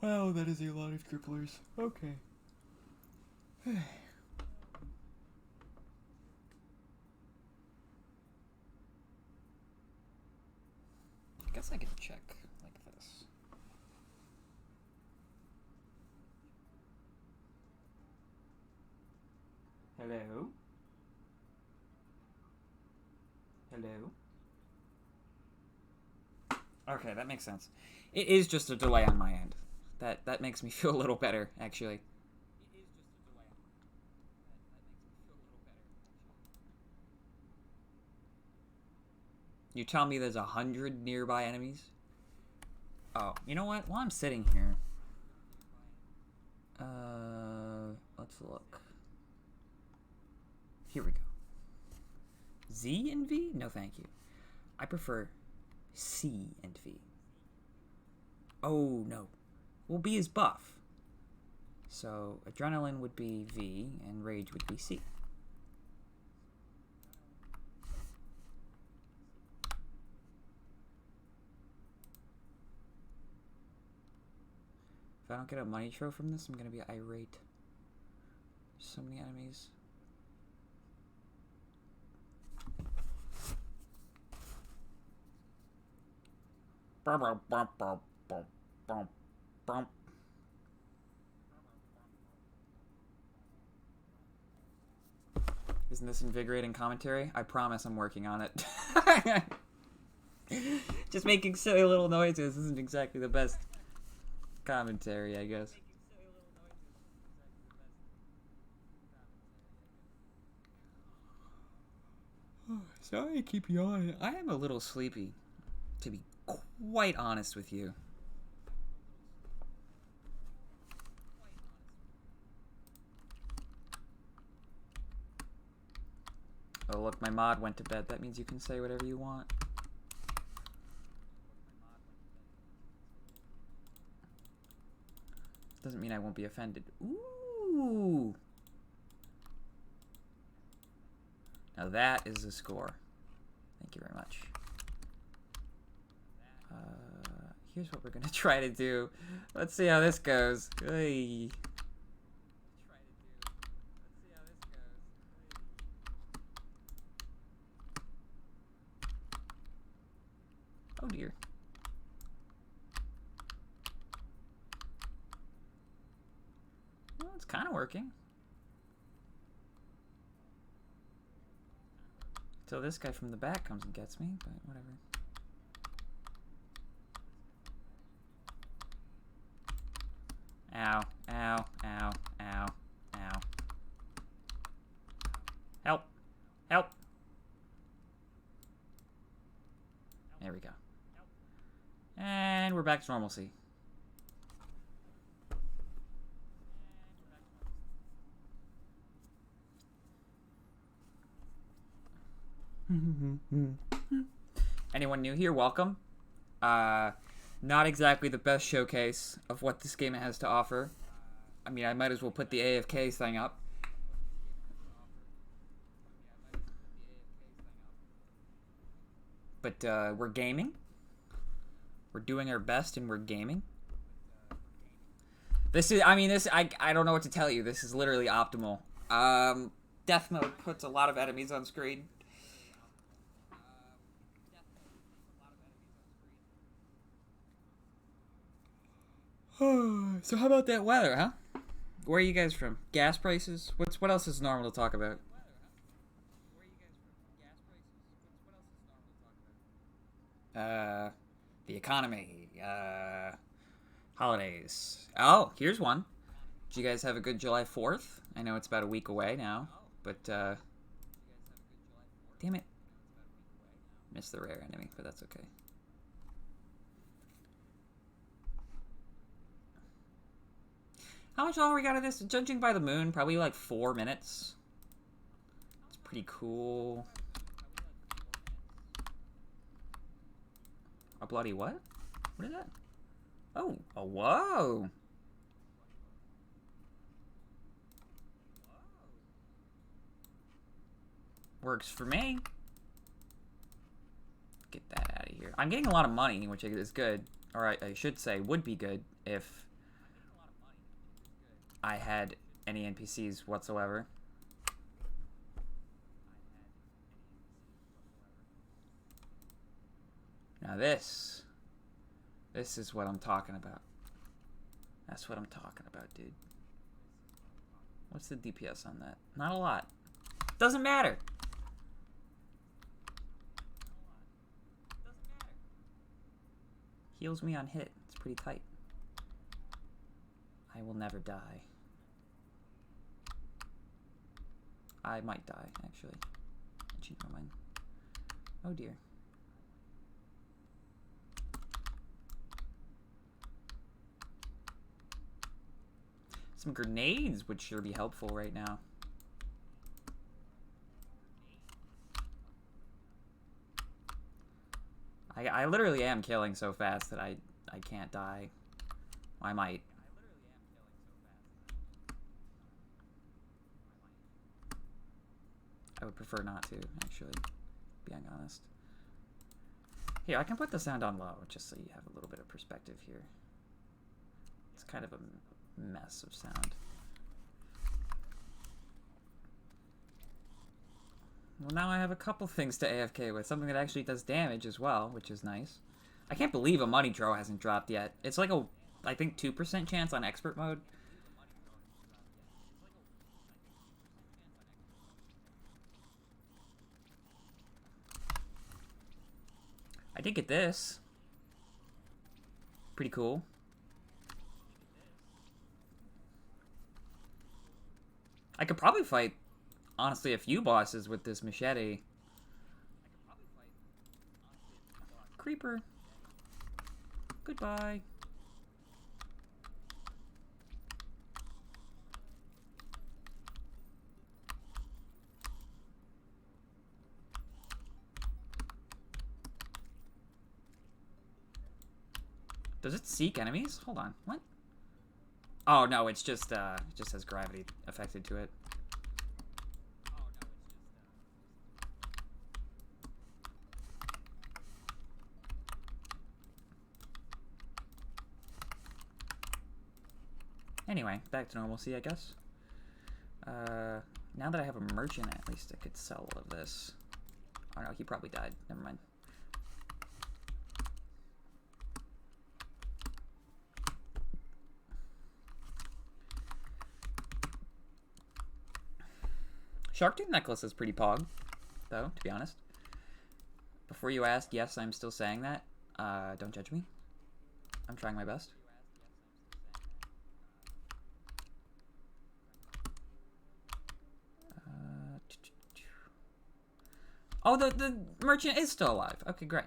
Wow, that is a lot of cripplers. Okay. I guess I can check like this. Hello? Hello? Okay, that makes sense. It is just a delay on my end. That makes me feel a little better, actually. You tell me there's 100 nearby enemies? Oh, you know what? While I'm sitting here... let's look. Here we go. Z and V? No, thank you. I prefer C and V. Oh, no. Well, B is buff. So, adrenaline would be V, and rage would be C. If I don't get a money trophy from this, I'm going to be irate. So many enemies. Isn't this invigorating commentary? I promise I'm working on it. Just making silly little noises isn't exactly the best commentary, I guess. Sorry I keep yawning. I am a little sleepy, to be quite honest with you. Oh, look, my mod went to bed. That means you can say whatever you want. Doesn't mean I won't be offended. Ooh! Now that is the score. Thank you very much. Here's what we're gonna try to do. Let's see how this goes. Hey. Oh dear. Well, it's kind of working. Till this guy from the back comes and gets me, but whatever. Ow, ow, ow, ow, ow. Help! Help! There we go. And we're back to normalcy. Anyone new here, welcome. Not exactly the best showcase of what this game has to offer. I mean, I might as well put the AFK thing up. But we're gaming. We're doing our best and we're gaming. This is, I mean, I don't know what to tell you. This is literally optimal. Death mode puts a lot of enemies on screen. So how about that weather, huh? Where are you guys from? Gas prices? What else is normal to talk about? The economy. Holidays. Oh, here's one. Did you guys have a good July 4th? I know it's about a week away now, but damn it. Missed the rare enemy, but that's okay. How much longer we got of this? Judging by the moon, probably like 4 minutes. It's pretty cool. A bloody what? What is that? Oh, oh, whoa. Works for me. Get that out of here. I'm getting a lot of money, which is good. Or I should say would be good if I had any NPCs whatsoever. Now this is what I'm talking about. That's what I'm talking about, dude. What's the DPS on that? Not a lot. Doesn't matter. Heals me on hit. It's pretty tight. I will never die. I might die, actually. Cheat my mind. Oh dear. Some grenades would sure be helpful right now. I literally am killing so fast that I can't die. I might. I would prefer not to, actually, being honest. Here, I can put the sound on low, just so you have a little bit of perspective here. It's kind of a mess of sound. Well, now I have a couple things to AFK with. Something that actually does damage as well, which is nice. I can't believe a money draw hasn't dropped yet. It's like a, I think, 2% chance on expert mode. I did get this. Pretty cool. I could probably fight, honestly, a few bosses with this machete. Creeper. Goodbye. Does it seek enemies? Hold on. What? Oh, no, it's just, it just has gravity affected to it. Anyway, back to normalcy, I guess. Now that I have a merchant, at least I could sell all of this. Oh no, he probably died. Never mind. Shark Tooth Necklace is pretty pog, though, to be honest. Before you ask, yes, I'm still saying that. Don't judge me. I'm trying my best. Oh, the merchant is still alive. Okay, great.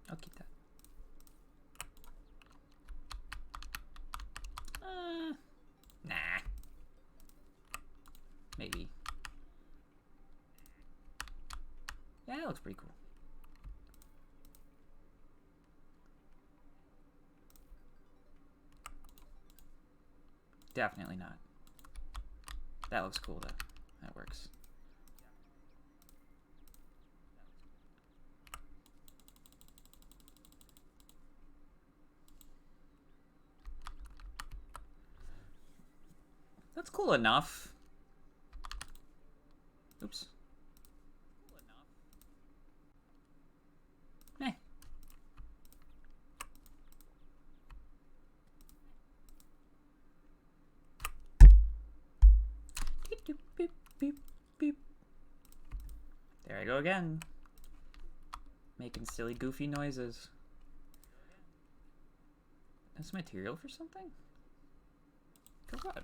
I'll keep that. Nah. Maybe. Yeah, that looks pretty cool. Definitely not. That looks cool, though. That works. That's cool enough. Oops. Hey. Beep, beep, beep, beep. There I go again. Making silly, goofy noises. That's material for something? For what?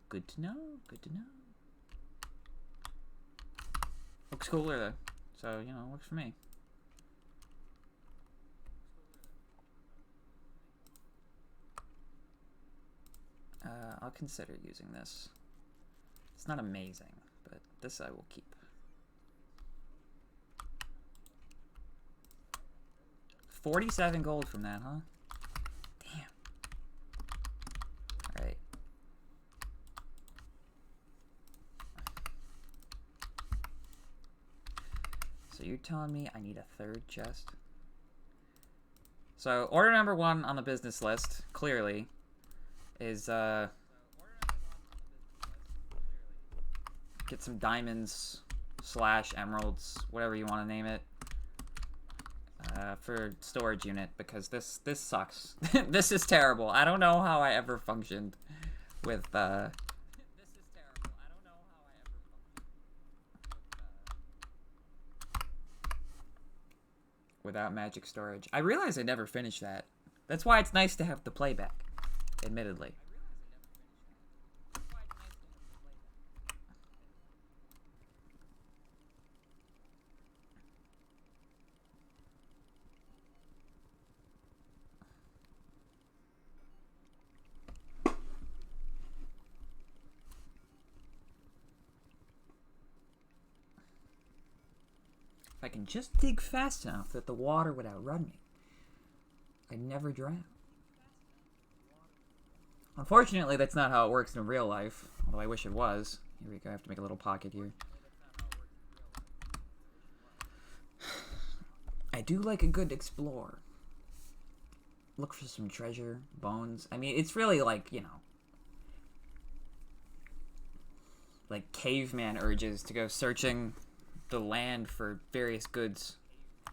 Good to know. Good to know. Looks cooler though, so you know, works for me. I'll consider using this. It's not amazing, but this I will keep. 47 gold from that, huh? Damn. Alright. So you're telling me I need a third chest? So order number 1 on the business list, clearly, is get some diamonds / emeralds, whatever you want to name it, for storage unit, because this sucks. This is terrible. I don't know how I ever functioned with without magic storage. I realize I never finished that. That's why it's nice to have the playback, admittedly. If I can just dig fast enough that the water would outrun me, I'd never drown. Unfortunately, that's not how it works in real life. Although I wish it was. Here we go. I have to make a little pocket here. I do like a good explore. Look for some treasure, bones. I mean, it's really like, you know, like caveman urges to go searching the land for various goods. I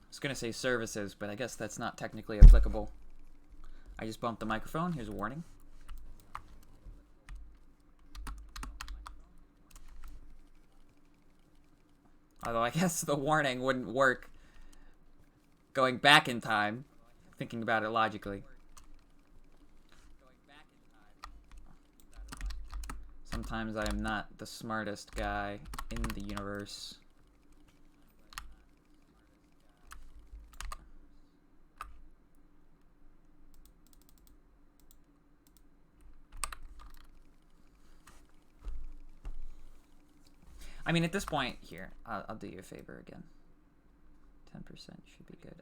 was gonna say services, but I guess that's not technically applicable. I just bumped the microphone. Here's a warning. Although I guess the warning wouldn't work going back in time, thinking about it logically. Sometimes I am not the smartest guy in the universe. I mean, at this point, here, I'll do you a favor again. 10% should be good.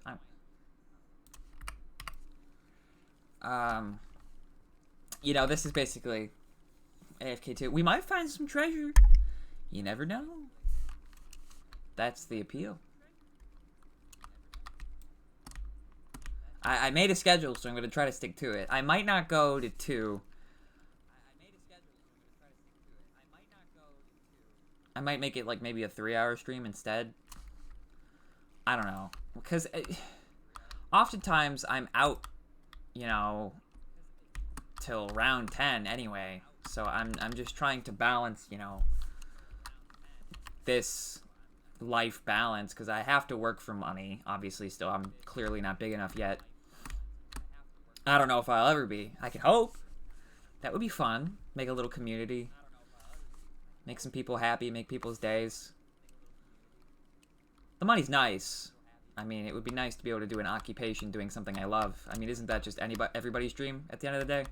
You know, this is basically AFK2. We might find some treasure. You never know. That's the appeal. I made a schedule, so I'm going to try to stick to it. I might not go to 2. I might make it like maybe a 3-hour stream instead. I don't know. Because oftentimes I'm out, you know, till round 10 anyway. So I'm just trying to balance, you know, this life balance, because I have to work for money. Obviously, still, I'm clearly not big enough yet. I don't know if I'll ever be. I can hope. That would be fun. Make a little community. Make some people happy. Make people's days. The money's nice. I mean, it would be nice to be able to do an occupation doing something I love. I mean, isn't that just everybody's dream at the end of the day?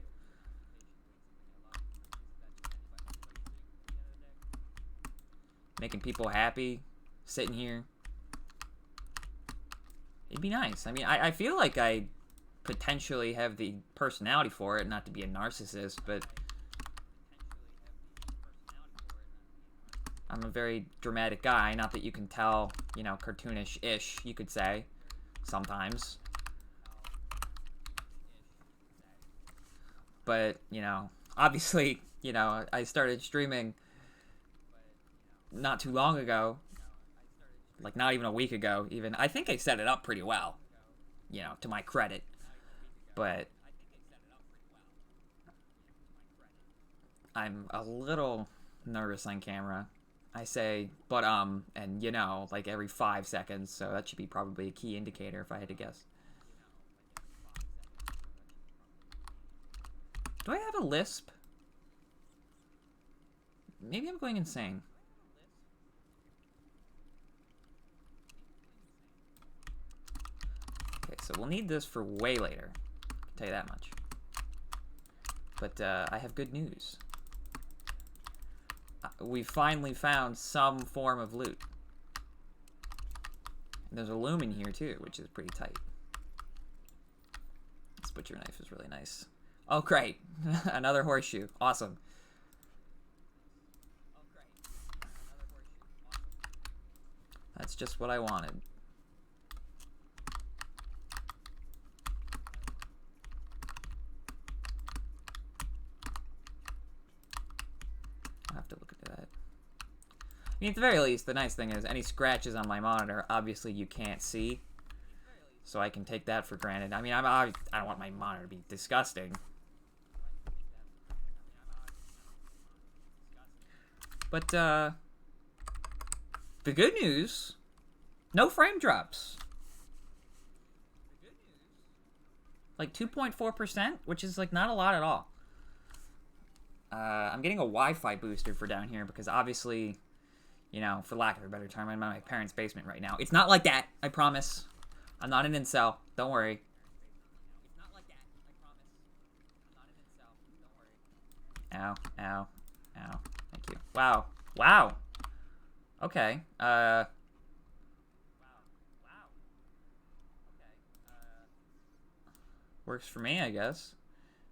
Making people happy. Sitting here. It'd be nice. I mean, I feel like I potentially have the personality for it, not to be a narcissist, but I'm a very dramatic guy. Not that you can tell, you know, cartoonish-ish, you could say, sometimes. But, you know, obviously, you know, I started streaming not too long ago. Like, not even a week ago, even. I think I set it up pretty well, you know, to my credit. But I'm a little nervous on camera. I say, but, and, you know, like every 5 seconds, so that should be probably a key indicator if I had to guess. Do I have a lisp? Maybe I'm going insane. Okay, so we'll need this for way later. I'll tell you that much. But, I have good news. We finally found some form of loot. And there's a loom in here too, which is pretty tight. This butcher knife is really nice. Oh, great. Another horseshoe. Awesome. That's just what I wanted. I'll have to look into that. I mean, at the very least, the nice thing is any scratches on my monitor, obviously you can't see. So I can take that for granted. I mean, I don't want my monitor to be disgusting. But, the good news, no frame drops. Like 2.4%, which is like not a lot at all. I'm getting a Wi-Fi booster for down here because obviously, you know, for lack of a better term, I'm in my parents' basement right now. It's not like that, I promise. I'm not an incel. Don't worry. It's not like that, I promise. I'm not an incel. Don't worry. Ow, ow, ow. Thank you. Wow. Wow. Okay. Works for me, I guess.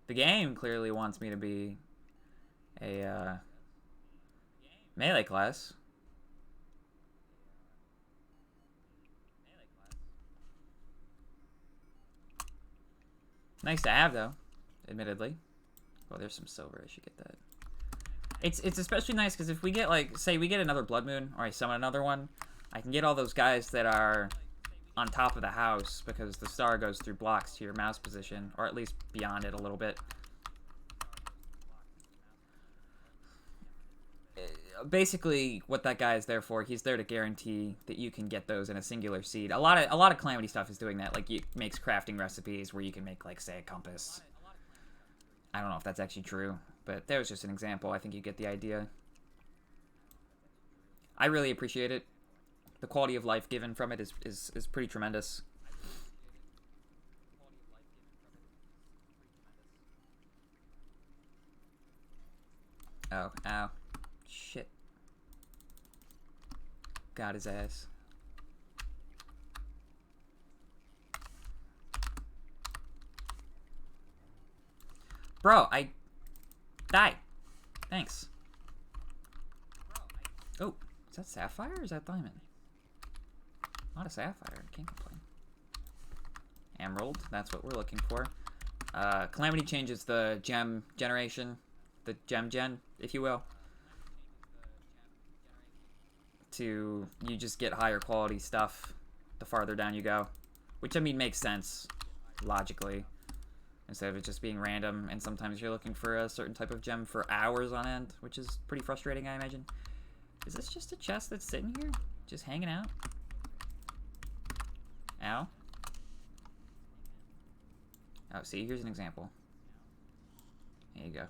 The game clearly wants me to be a melee class. Nice to have, though, admittedly. Oh, there's some silver. I should get that. It's especially nice because if we get, like, say we get another Blood Moon, or I summon another one, I can get all those guys that are on top of the house because the star goes through blocks to your mouse position, or at least beyond it a little bit. Basically, what that guy is there for, he's there to guarantee that you can get those in a singular seed. A lot of Calamity stuff is doing that. Like, it makes crafting recipes where you can make, like, say, a compass. I don't know if that's actually true, but there's just an example. I think you get the idea. I really appreciate it. The quality of life given from it is pretty tremendous. Oh, ow. Shit. Got his ass. Bro, I died. Thanks. Oh, is that sapphire or is that diamond? Not a sapphire. I can't complain. Emerald. That's what we're looking for. Calamity changes the gem generation. The gem gen, if you will. To, you just get higher quality stuff the farther down you go. Which, I mean, makes sense, logically. Instead of it just being random, and sometimes you're looking for a certain type of gem for hours on end, which is pretty frustrating, I imagine. Is this just a chest that's sitting here? Just hanging out? Ow. Oh, see, here's an example. There you go.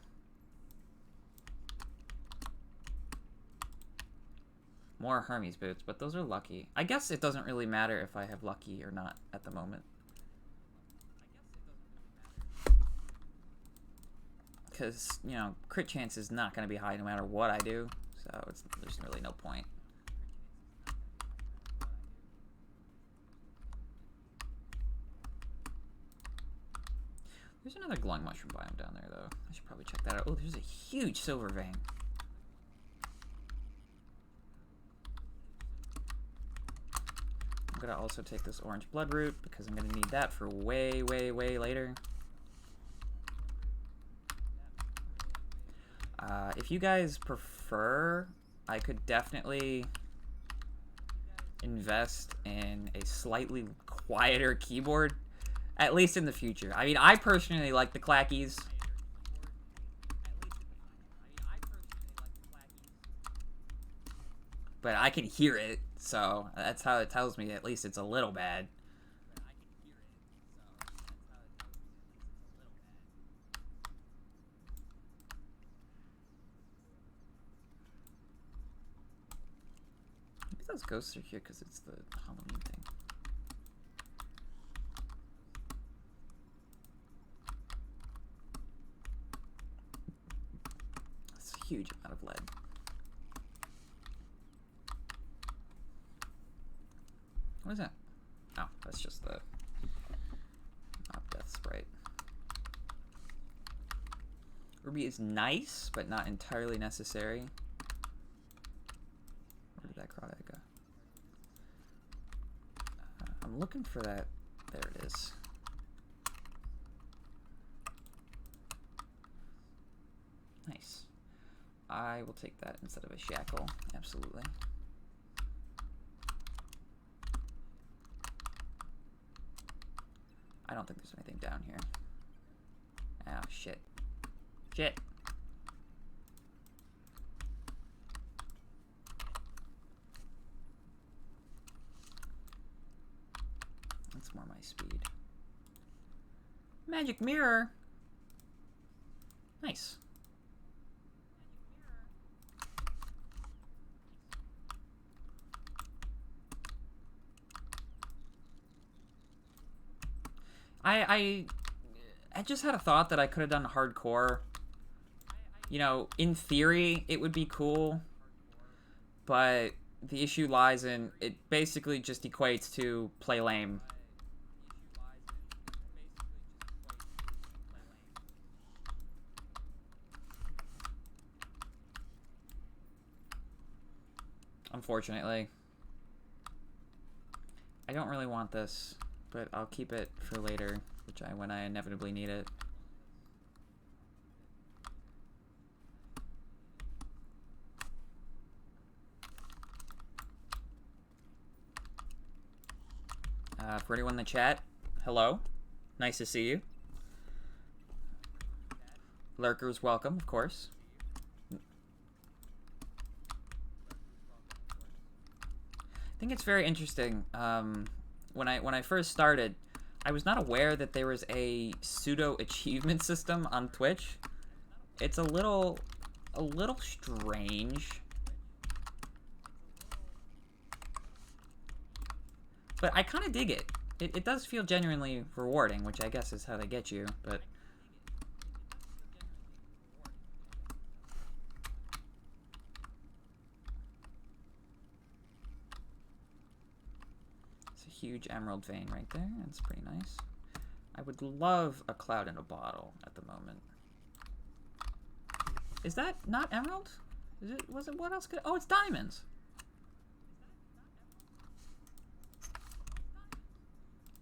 More Hermes boots, but those are lucky. I guess it doesn't really matter if I have lucky or not at the moment. Because, you know, crit chance is not going to be high no matter what I do. So there's really no point. There's another glowing mushroom biome down there, though. I should probably check that out. Oh, there's a huge silver vein. I'm going to also take this orange bloodroot because I'm going to need that for way, way, way later. If you guys prefer, I could definitely invest in a slightly quieter keyboard, at least in the future. I mean, I personally like the clackies. But I can hear it, so that's how it tells me at least it's a little bad. Maybe those ghosts are here because it's the Halloween thing. That's a huge amount of lead. What is that? Oh, that's just the death sprite. Ruby is nice, but not entirely necessary. Where did that crawdad go? I'm looking for that. There it is. Nice. I will take that instead of a shackle. Absolutely. I don't think there's anything down here. Oh, shit. Shit. That's more my speed. Magic mirror. Nice. I just had a thought that I could have done hardcore. You know, in theory, it would be cool. But the issue lies in, it basically just equates to play lame. unfortunately. I don't really want this, but I'll keep it for later, when I inevitably need it. For anyone in the chat, hello. Nice to see you. Lurkers, welcome, of course. I think it's very interesting. When I first started, I was not aware that there was a pseudo achievement system on Twitch. It's a little strange. But I kind of dig it. It does feel genuinely rewarding, which I guess is how they get you, but... It's a huge emerald vein right there. That's pretty nice. I would love a cloud in a bottle at the moment. Is that not emerald? Was it, what else could... Oh, it's diamonds!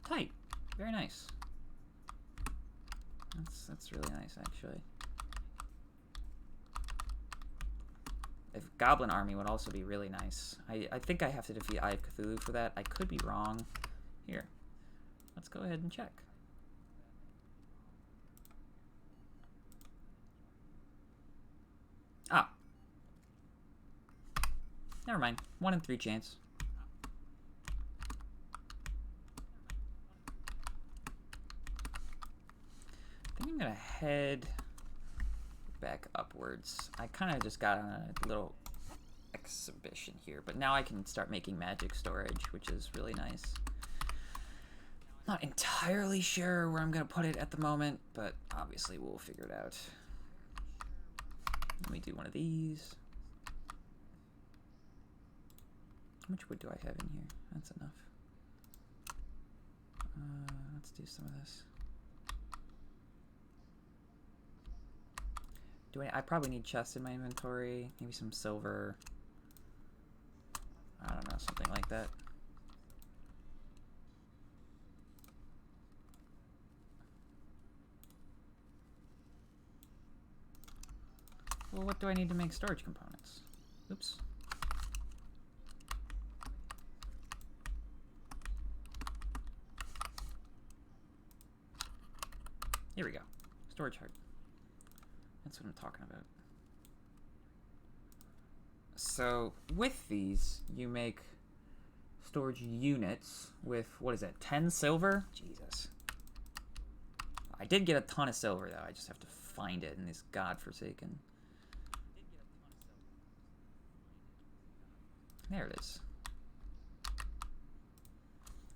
Tight. Very nice. That's really nice, actually. If Goblin Army would also be really nice. I think I have to defeat Eye of Cthulhu for that. I could be wrong. Here. Let's go ahead and check. Ah. Never mind. 1 in 3 chance. I think I'm gonna head back upwards. I kind of just got on a little exhibition here, but now I can start making magic storage, which is really nice. Not entirely sure where I'm gonna put it at the moment, but obviously we'll figure it out. Let me do one of these. How much wood do I have in here? That's enough. Let's do some of this. I probably need chests in my inventory. Maybe some silver. I don't know, something like that. Well, what do I need to make storage components? Oops. Here we go. Storage heart. That's what I'm talking about. So, with these, you make storage units with, what is that, 10 silver? Jesus. I did get a ton of silver, though. I just have to find it in this godforsaken... There it is.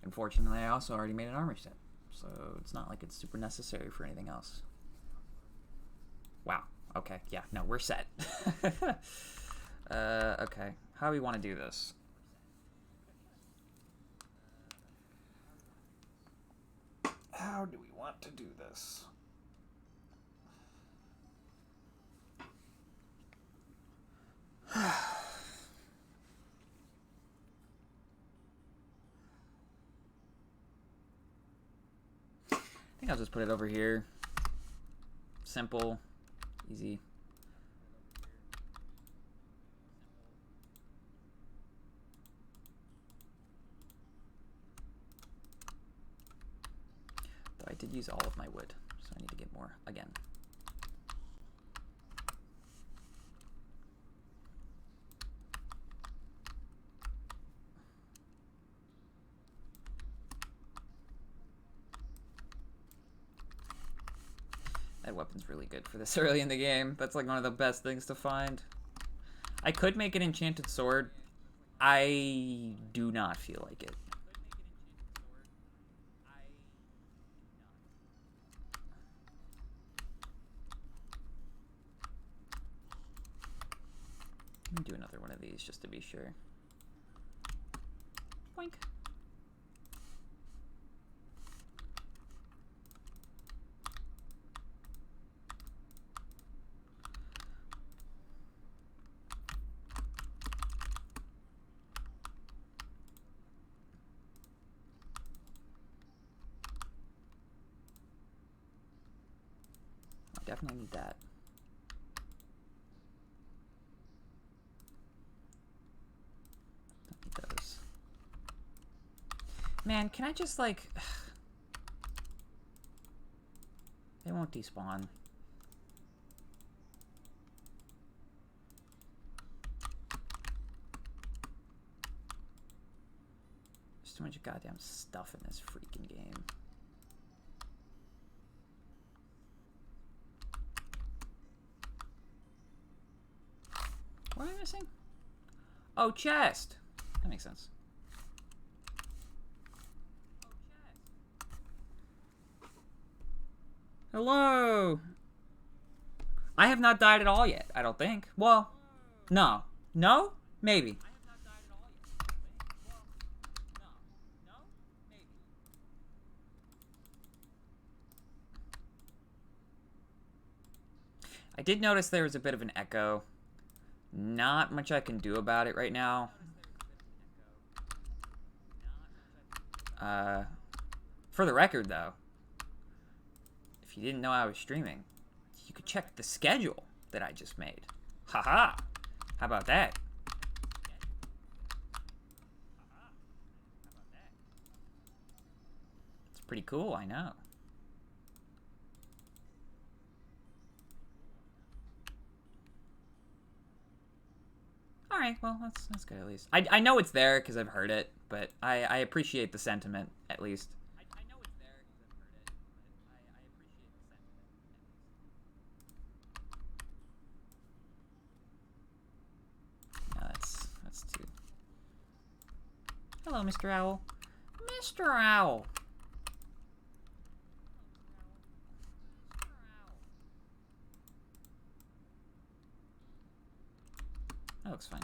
Unfortunately, I also already made an armor set, so it's not like it's super necessary for anything else. Wow. Okay. Yeah. No, we're set. Okay. How do we want to do this? How do we want to do this? I think I'll just put it over here. Simple. Easy. Though I did use all of my wood, so I need to get more again. That weapon's really good for this early in the game. That's like one of the best things to find. I could make an enchanted sword. I do not feel like it. Let me do another one of these just to be sure. Boink. Definitely need that. Don't need those. Man, can I just, like... They won't despawn. There's too much goddamn stuff in this freaking game. What am I missing? Oh, chest! That makes sense. Hello! I have not died at all yet, I don't think. Well, no. No? Maybe. I did notice there was a bit of an echo. Not much I can do about it right now. For the record, though, if you didn't know I was streaming, you could check the schedule that I just made. Haha! How about that? It's pretty cool, I know. Alright, well, that's good at least. I know it's there because I've heard it, but I appreciate the sentiment, at least. I know it's there because I've heard it, but I appreciate the sentiment, at least. No, that's too... Hello, Mr. Owl. Mr. Owl! That looks fine.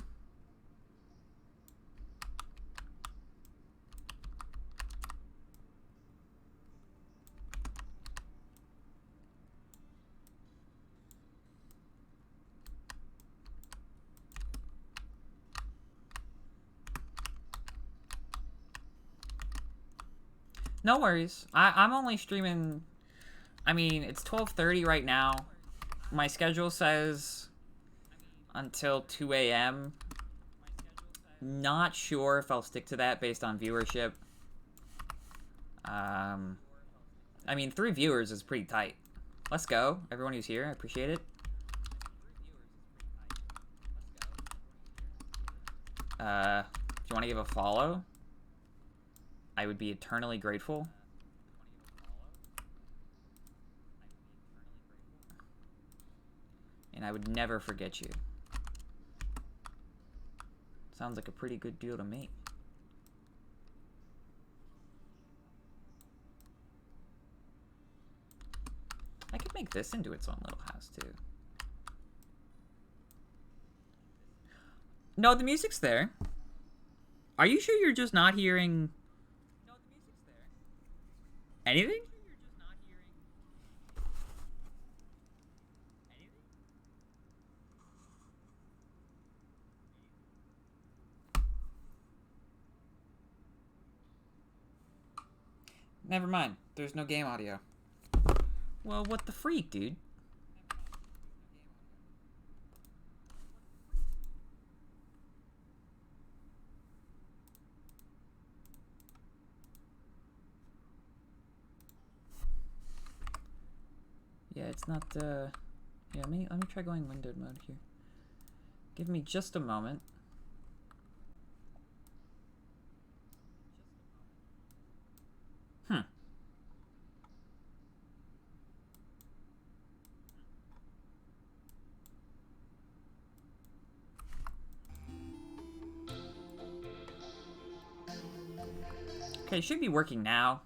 No worries. I'm only streaming... I mean, it's 12:30 right now. My schedule says until 2 a.m. Not sure if I'll stick to that based on viewership. I mean, 3 viewers is pretty tight. Let's go. Everyone who's here, I appreciate it. If you want to give a follow, I would be eternally grateful. And I would never forget you. Sounds like a pretty good deal to me. I could make this into its own little house, too. No, the music's there. Are you sure you're just not hearing... No, the music's there. Anything? Never mind. There's no game audio. Well, what the freak, dude? Yeah, it's not, yeah, let me try going windowed mode here. Give me just a moment. Okay, it should be working now.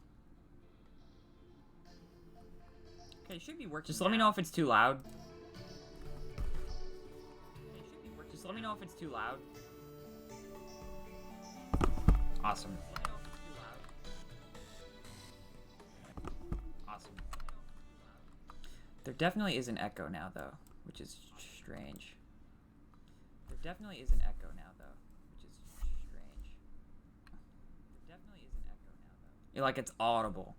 Okay, it should be working. Just let me know if it's too loud. Okay, it should be working. Just let me know if it's too loud. Awesome. Awesome. There definitely is an echo now, though, which is strange. There definitely is an echo now, though, which is strange. There definitely is an echo now, though. Like it's audible.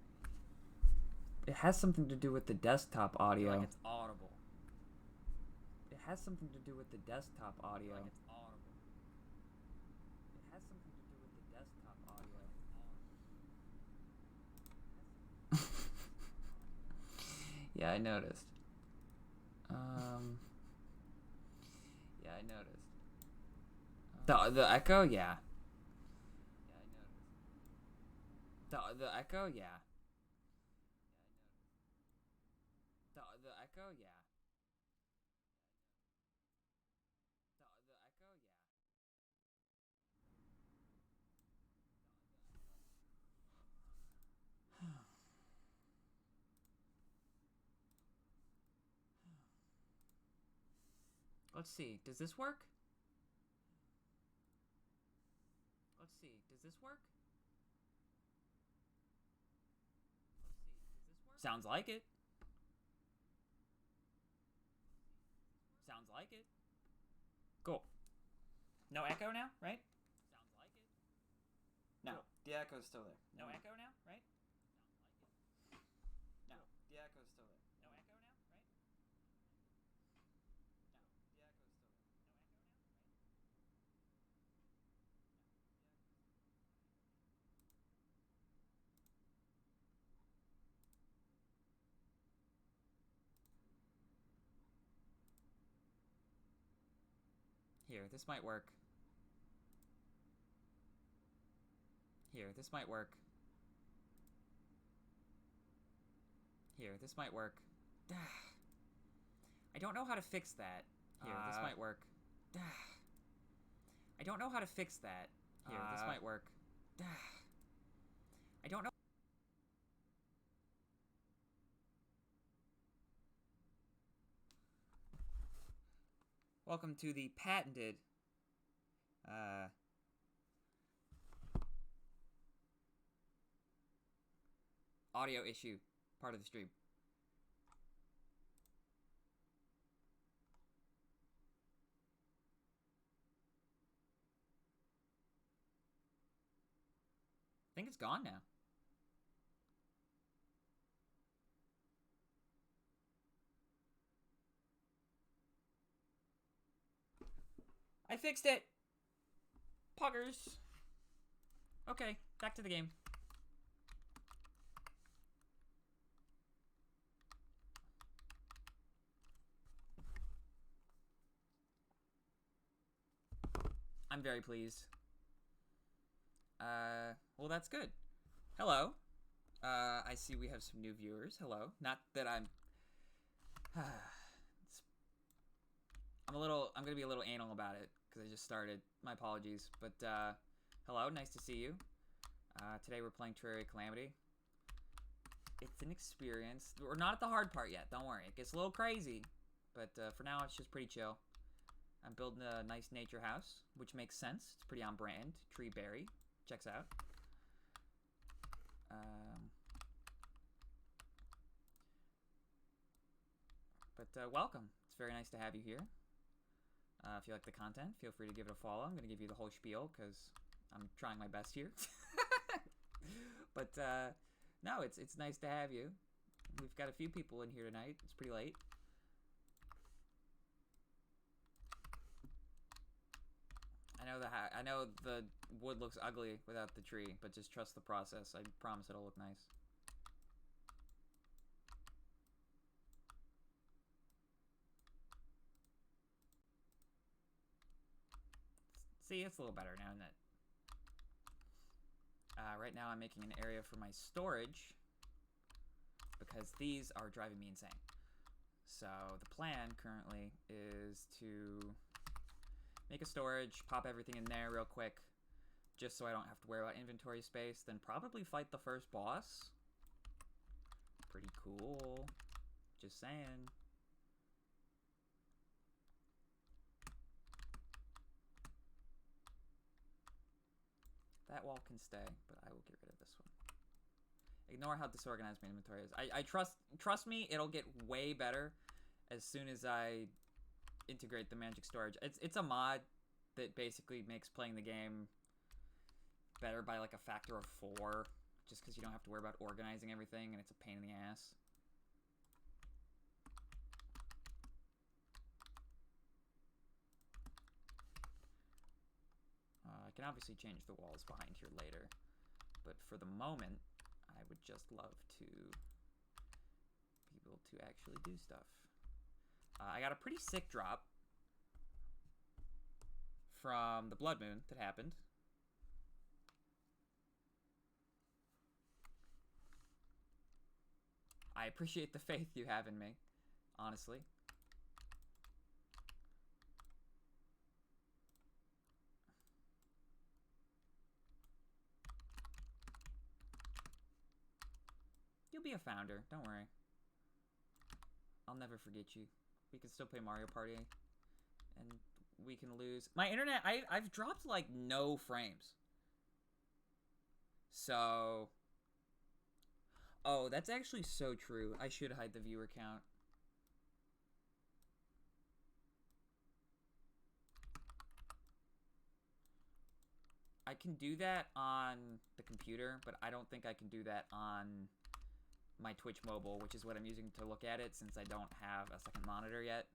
It has something to do with the desktop audio. Like it's audible. has something to do with the desktop audio. Like it's audible. It has something to do with the desktop audio. Yeah, I noticed. Yeah, I noticed. The echo, yeah. Yeah, I noticed. The echo, yeah. The echo, yeah. The echo, yeah. Let's see. Does this work? Let's see. Does this work? Sounds like it. Sounds like it. Cool. No echo now, right? Sounds like it. No, cool. The echo's still there. No echo now, right? No, the echo's still there. No echo now, right? No, the echo's still there. Here, this might work. Here, this might work. Here, this might work. I don't know how to fix that. Here, this might work. I don't know how to fix that. Here, this might work. I don't know. Welcome to the patented audio issue part of the stream. I think it's gone now. I fixed it! Puggers! Okay, back to the game. I'm very pleased. Well, that's good. Hello. I see we have some new viewers. Hello. Not that I'm gonna be a little anal about it because I just started. My apologies. But hello, nice to see you. Today we're playing Terraria Calamity. It's an experience. We're not at the hard part yet. Don't worry. It gets a little crazy, but for now it's just pretty chill. I'm building a nice nature house, which makes sense. It's pretty on brand. Tree berry. Checks out. But welcome. It's very nice to have you here. If you like the content, feel free to give it a follow. I'm going to give you the whole spiel because I'm trying my best here. But no, it's nice to have you. We've got a few people in here tonight. It's pretty late. I know the wood looks ugly without the tree, but just trust the process. I promise it'll look nice. See, it's a little better now, isn't it? Right now I'm making an area for my storage because these are driving me insane. So the plan currently is to make a storage, pop everything in there real quick, just so I don't have to worry about inventory space, then probably fight the first boss. Pretty cool. Just saying. That wall can stay, but I will get rid of this one. Ignore how disorganized my inventory is. I trust me, it'll get way better as soon as I integrate the magic storage. It's a mod that basically makes playing the game better by like a factor of 4, just because you don't have to worry about organizing everything, and it's a pain in the ass. can obviously change the walls behind here later, but for the moment, I would just love to be able to actually do stuff. I got a pretty sick drop from the blood moon that happened. I appreciate the faith you have in me, honestly. You'll be a founder, don't worry. I'll never forget you. We can still play Mario Party, and we can lose. My internet, I've dropped like no frames. So, oh, that's actually so true. I should hide the viewer count. I can do that on the computer, but I don't think I can do that on my Twitch mobile, which is what I'm using to look at it since I don't have a second monitor yet.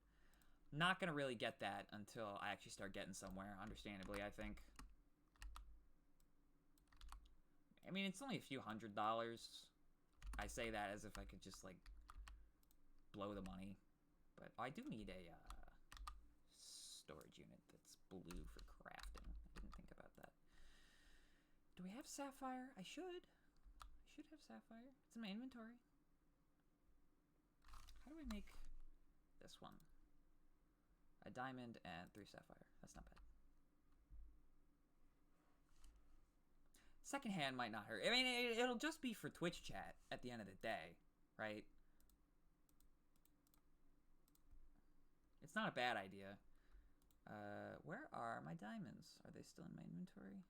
Not gonna really get that until I actually start getting somewhere, understandably, I think. I mean, it's only a few $100s. I say that as if I could just, like, blow the money. But I do need a storage unit that's blue for crafting. I didn't think about that. Do we have sapphire? I should. I should have sapphire. It's in my inventory. How do I make this one? A diamond and 3 sapphire. That's not bad. Second hand might not hurt. I mean, it'll just be for Twitch chat at the end of the day, right? It's not a bad idea. Where are my diamonds? Are they still in my inventory?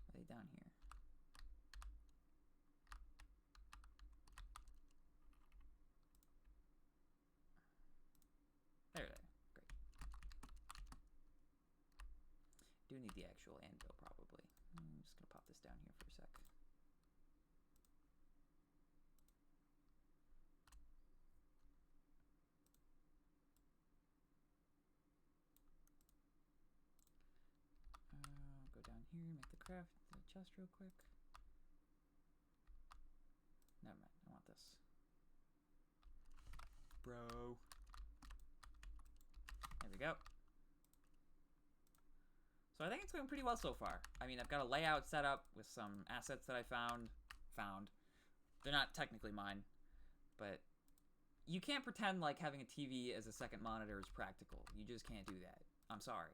Are they down here? There they are. Great. Do need the actual anvil, probably. I'm just going to pop this down here for a sec. Go down here, make the chest real quick. Never mind, I want this. Bro. There we go. So I think it's going pretty well so far. I mean, I've got a layout set up with some assets that I found. They're not technically mine, but you can't pretend like having a TV as a second monitor is practical. You just can't do that. I'm sorry.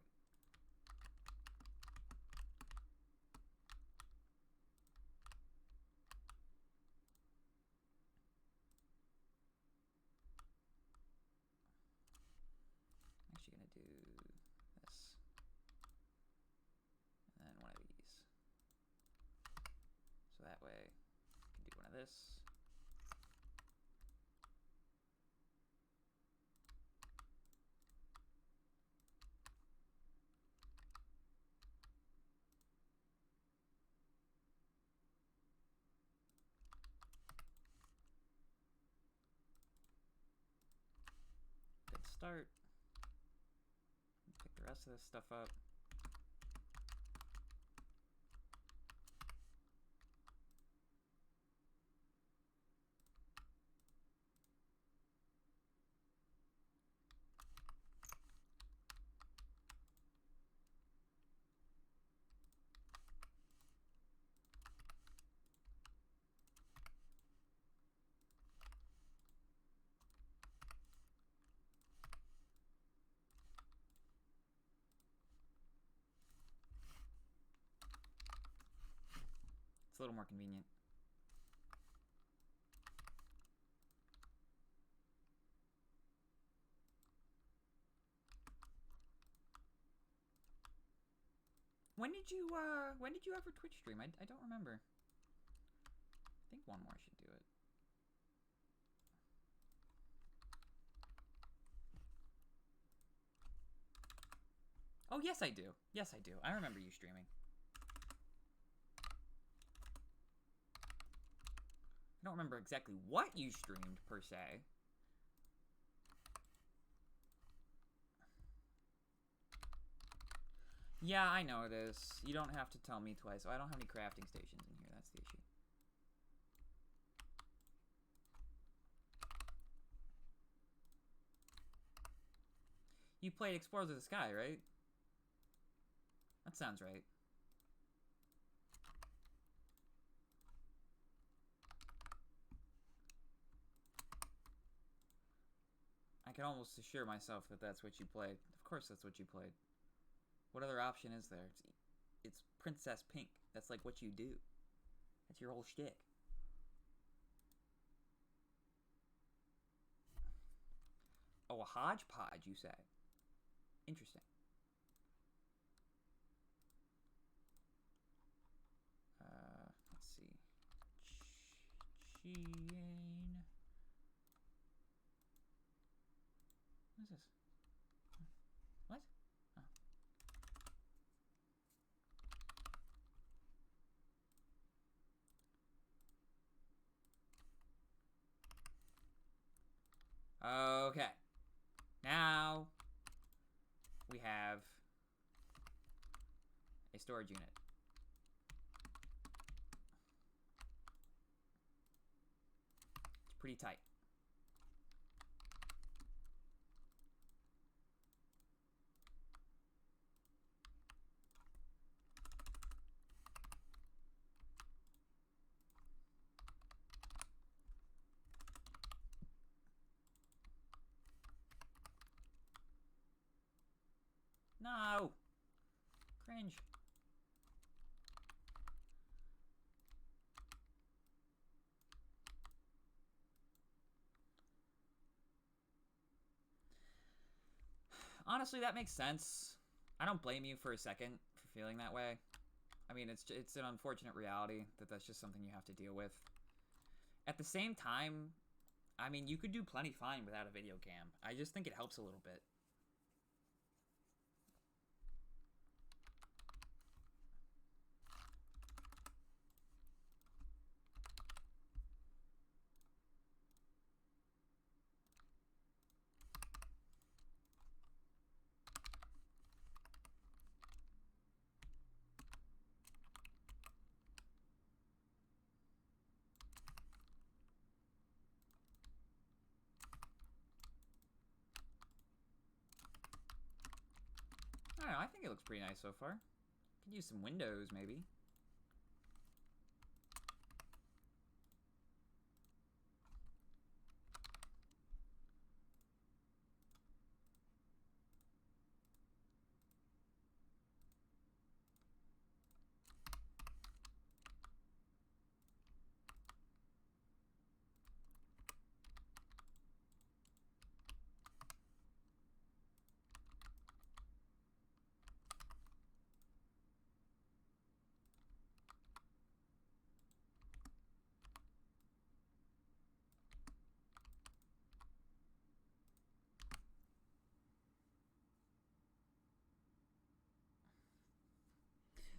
I'm actually going to do this. And then one of these. So that way, I can do one of this. Good start. Pick the rest of this stuff up. It's a little more convenient. When did you ever Twitch stream? I don't remember. I think one more should do it. Oh, yes I do. Yes I do. I remember you streaming. I don't remember exactly what you streamed, per se. Yeah, I know it is. You don't have to tell me twice. Oh, I don't have any crafting stations in here. That's the issue. You played Explorers of the Sky, right? That sounds right. I can almost assure myself that that's what you played. Of course that's what you played. What other option is there? It's Princess Pink. That's like what you do. That's your whole shtick. Oh, a hodgepodge, you say? Interesting. Let's see. Cheyenne. What is this? What? Oh. Okay. Now we have a storage unit. It's pretty tight. No! Cringe. Honestly, that makes sense. I don't blame you for a second for feeling that way. I mean, it's an unfortunate reality that that's just something you have to deal with. At the same time, I mean, you could do plenty fine without a video cam. I just think it helps a little bit. I don't know, I think it looks pretty nice so far. Could use some windows, maybe.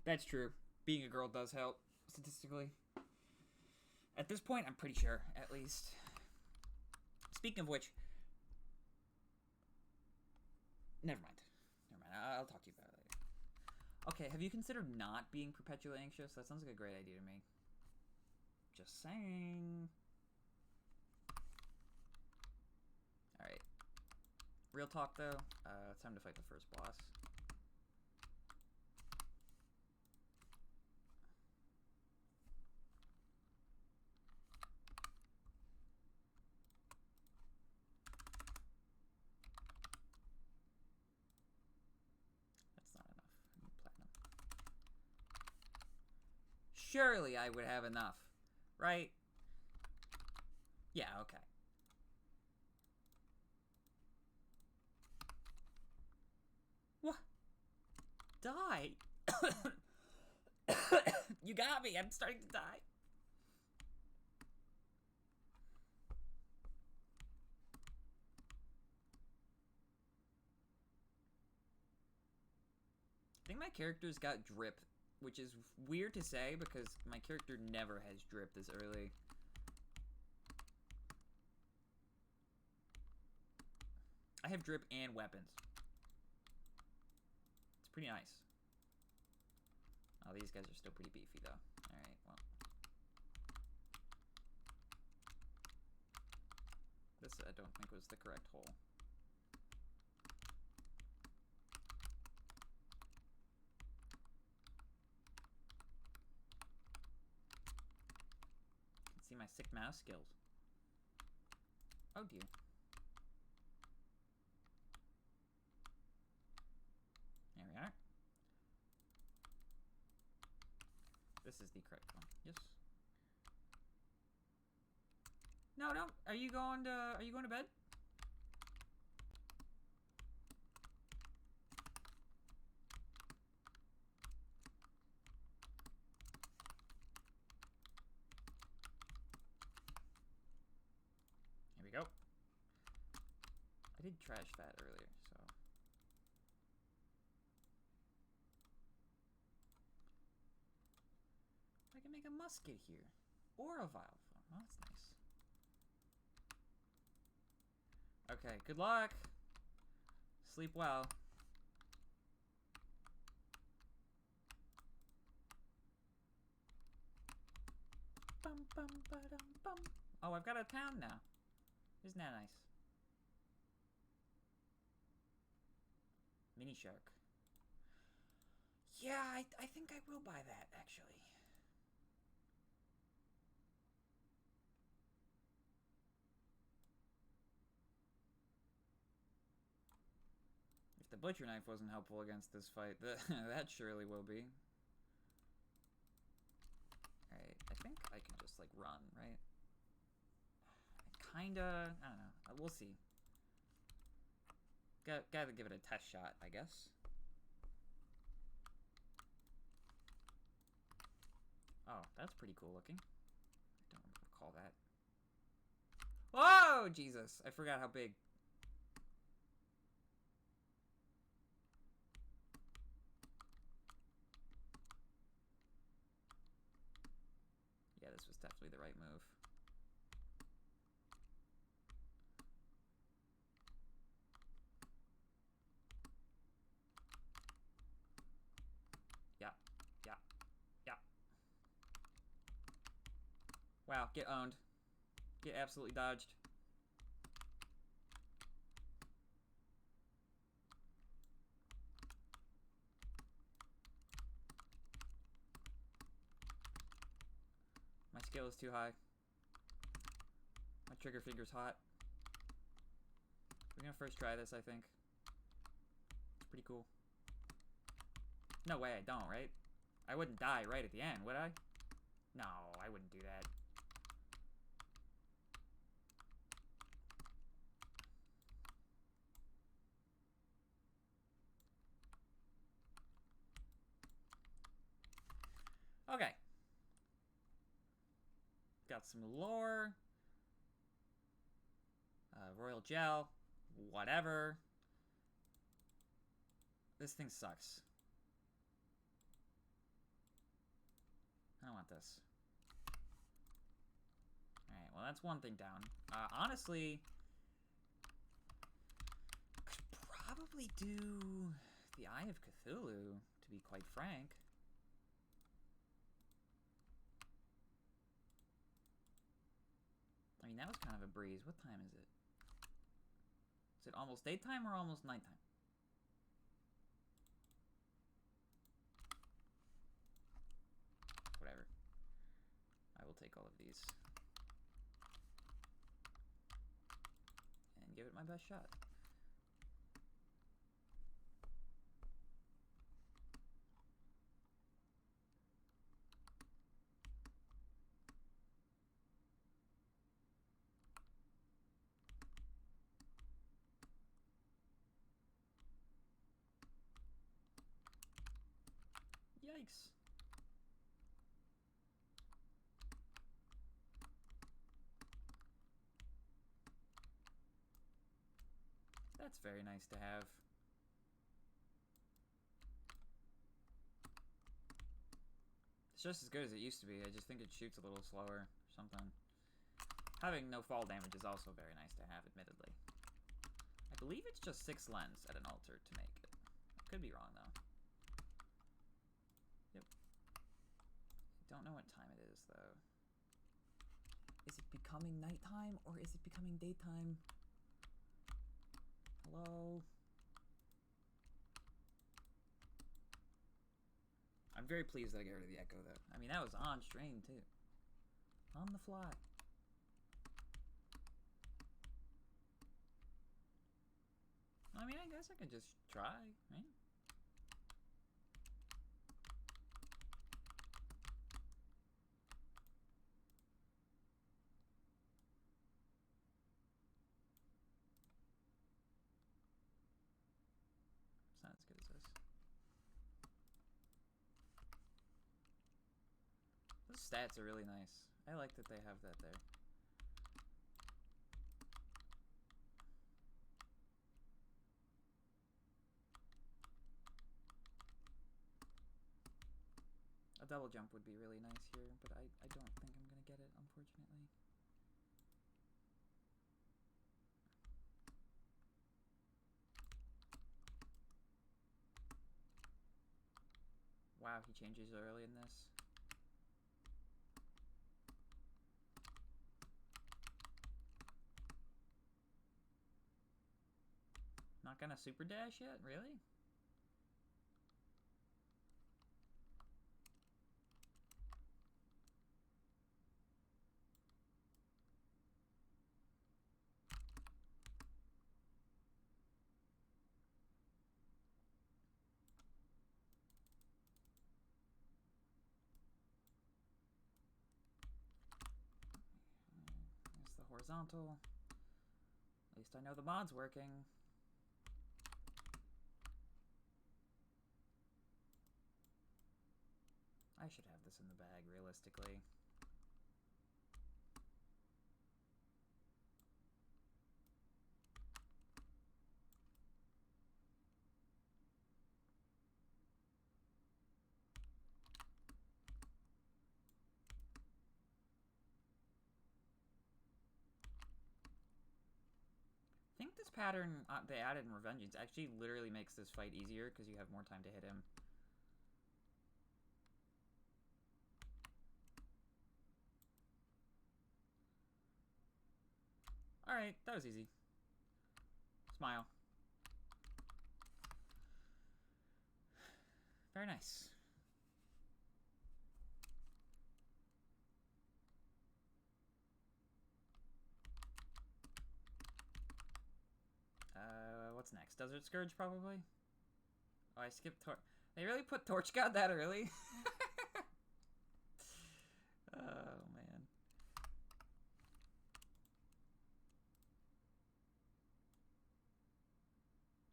That's true. Being a girl does help, statistically. At this point, I'm pretty sure, at least. Speaking of which... Never mind. Never mind. I'll talk to you about it later. Okay, have you considered not being perpetually anxious? That sounds like a great idea to me. Just saying. Alright. Real talk, though. It's time to fight the first boss. That's not enough. I need platinum. Surely I would have enough, right? Yeah, okay. What? Die? You got me. I'm starting to die. I think my character's got drip, which is weird to say because my character never has drip this early. I have drip and weapons. It's pretty nice. Oh, these guys are still pretty beefy, though. Alright, well. This, I don't think, was the correct hole. Can see my sick mouse skills. Oh, dear. There we are. This is the correct one. Yes. No, no. Are you going to bed? Here we go. I did trash that earlier, so. I can make a musket here. Or a vial foam. Oh, that's nice. Okay, good luck. Sleep well. Bum, bum, ba-dum, bum. Oh, I've got a town now. Isn't that nice? Mini shark. Yeah, I think I will buy that, actually. If the butcher knife wasn't helpful against this fight, that surely will be. Alright, I think I can just, like, run, right? I don't know. We'll see. Gotta give it a test shot, I guess. Oh, that's pretty cool looking. I don't recall that. Whoa, Jesus! I forgot how big. Yeah, this was definitely the right move. Yeah, yeah, yeah. Wow, get owned. Get absolutely dodged. My skill is too high. My trigger finger's hot. We're gonna first try this, I think. It's pretty cool. No way I don't, right? I wouldn't die right at the end, would I? No, I wouldn't do that. Okay. Got some lore. Royal gel. Whatever. This thing sucks. I don't want this. Alright, well that's one thing down. Honestly, could probably do the Eye of Cthulhu, to be quite frank. I mean, that was kind of a breeze. What time is it? Is it almost daytime or almost nighttime? Whatever. I will take all of these. And give it my best shot. Yikes. That's very nice to have. It's just as good as it used to be. I just think it shoots a little slower or something. Having no fall damage is also very nice to have, admittedly. I believe it's just 6 lens at an altar to make it. I could be wrong, though. Yep. don't know what time it is, though. Is it becoming nighttime, or is it becoming daytime? Hello? I'm very pleased that I got rid of the echo, though. I mean, that was on stream, too. On the fly. I mean, I guess I could just try, right? It's not as good as this. Those stats are really nice. I like that they have that there. A double jump would be really nice here, but I don't think I'm going to get it, unfortunately. Wow, he changes early in this. Not gonna super dash yet? Really? There's the horizontal. At least I know the mod's working. I should have this in the bag, realistically. I think this pattern they added in Revengeance actually literally makes this fight easier because you have more time to hit him. Alright, that was easy. Smile. Very nice. What's next? Desert Scourge, probably? Oh, I skipped They really put Torch God that early? Oh, man.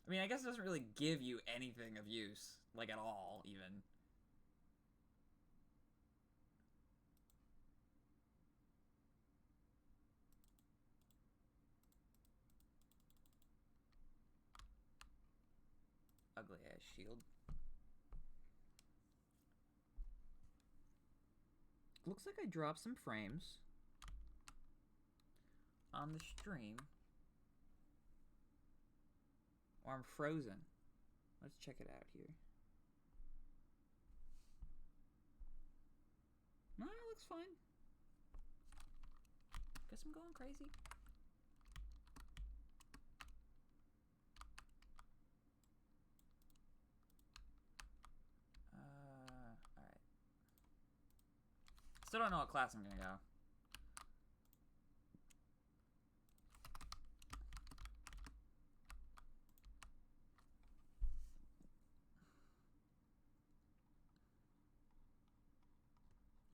I mean, I guess it doesn't really give you anything of use. Like, at all, even. Ugly ass shield. Looks like I dropped some frames on the stream. Or I'm frozen. Let's check it out here. No, it looks fine. Guess I'm going crazy. Alright. Still don't know what class I'm gonna go.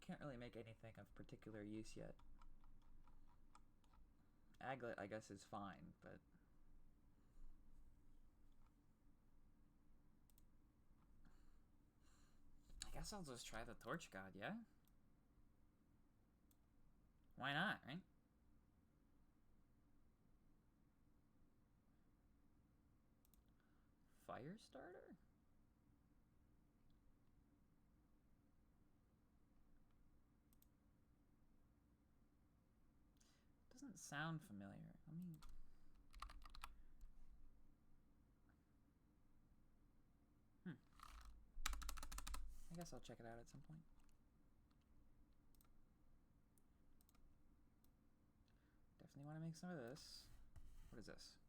Can't really make anything of particular use yet. Aglet, I guess, is fine, but... I guess I'll just try the Torch God, yeah? Why not, right? Firestarter? Doesn't sound familiar. I mean... I guess I'll check it out at some point. to make some of this. What is this?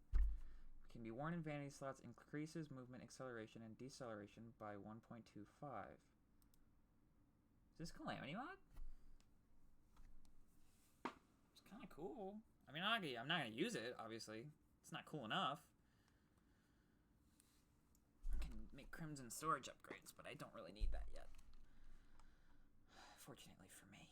Can be worn in vanity slots, increases movement acceleration and deceleration by 1.25. Is this Calamity mod? It's kind of cool. I mean, I'm not going to use it, obviously. It's not cool enough. I can make Crimson storage upgrades, but I don't really need that yet. Fortunately for me.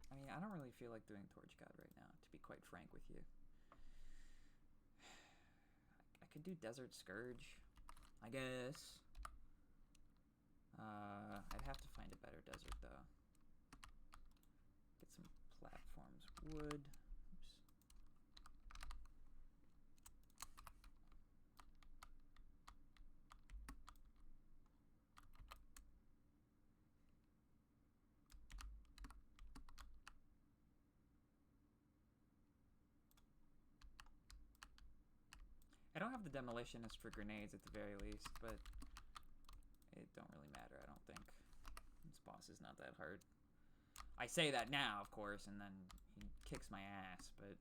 I mean, I don't really feel like doing Torch God right now, to be quite frank with you. I could do Desert Scourge, I guess. I'd have to find a better desert, though. Get some platforms. Wood. Oops. I don't have the demolitionist for grenades at the very least, but it don't really matter, I don't think. This boss is not that hard. I say that now, of course, and then he kicks my ass, but...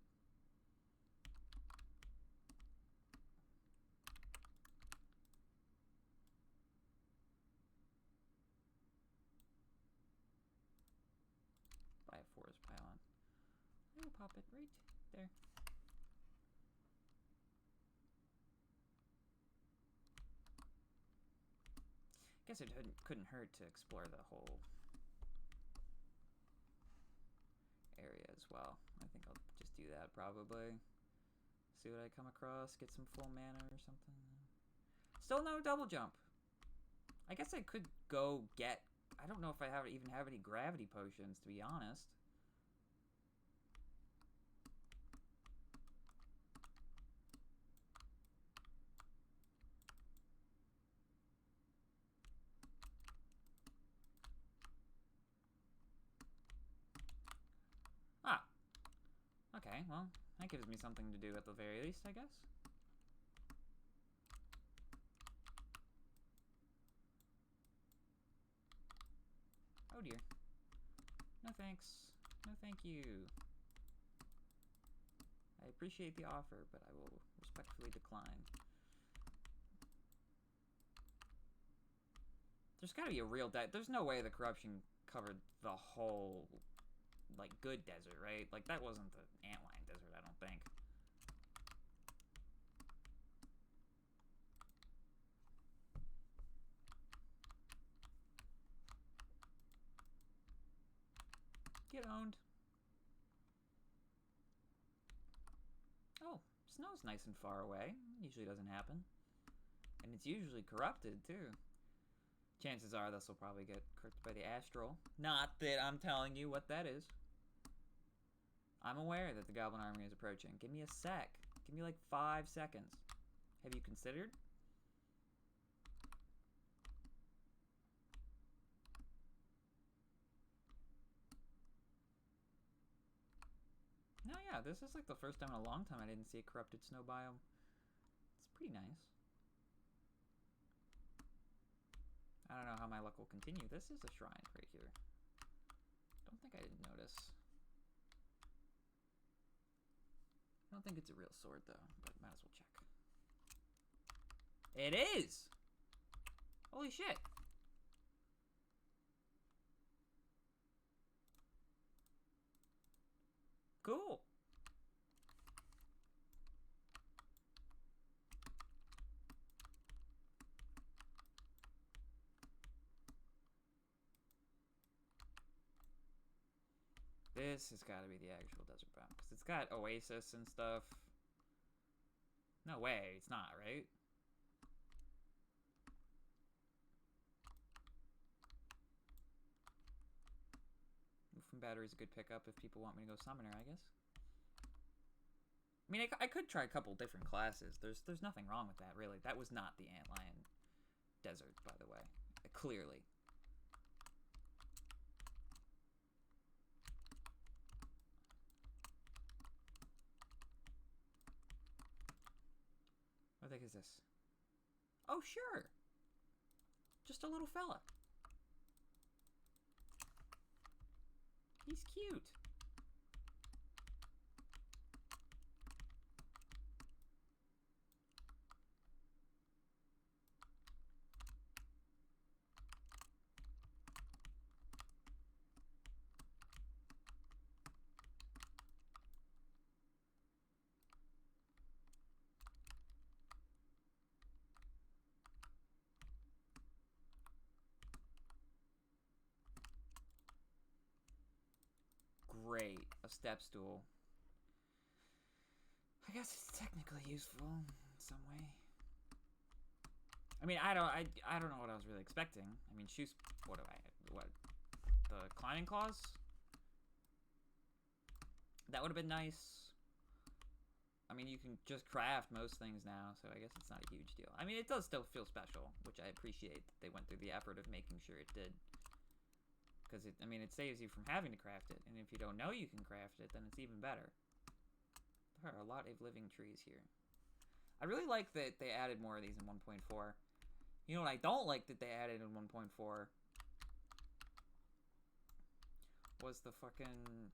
Buy a forest pylon. I'll pop it right there. Guess it couldn't hurt to explore the whole area as well. I think I'll just do that probably. See what I come across, get some full mana or something. Still no double jump. I guess I could go get... I don't know if I even have any gravity potions, to be honest. Ah. Okay, well, that gives me something to do at the very least, I guess. Oh dear. No thanks. No thank you. I appreciate the offer, but I will respectfully decline. There's gotta be a real there's no way the corruption covered the whole, like, good desert, right? Like, that wasn't the Antlion desert, I don't think. Get owned. Oh, snow's nice and far away. Usually doesn't happen. And it's usually corrupted, too. Chances are this will probably get corrupted by the Astral. Not that I'm telling you what that is. I'm aware that the Goblin Army is approaching. Give me a sec. Give me like 5 seconds. Have you considered? No, yeah, this is like the first time in a long time I didn't see a corrupted snow biome. It's pretty nice. I don't know how my luck will continue. This is a shrine right here. Don't think I didn't notice. I don't think it's a real sword though, but might as well check. It is! Holy shit! Cool! This has got to be the actual desert biome, because it's got oasis and stuff. No way, it's not, right? From battery is a good pickup if people want me to go summoner, I guess. I mean, I could try a couple different classes. There's nothing wrong with that, really. That was not the Antlion desert, by the way. Clearly. Are big is this? Oh, sure. Just a little fella. He's cute. Great, a step stool. I guess it's technically useful in some way. I mean, I don't know what I was really expecting. I mean, shoes. What the climbing claws? That would have been nice. I mean, you can just craft most things now, so I guess it's not a huge deal. I mean, it does still feel special, which I appreciate that they went through the effort of making sure it did. Because, I mean, it saves you from having to craft it. And if you don't know you can craft it, then it's even better. There are a lot of living trees here. I really like that they added more of these in 1.4. You know what I don't like that they added in 1.4? Was the fucking...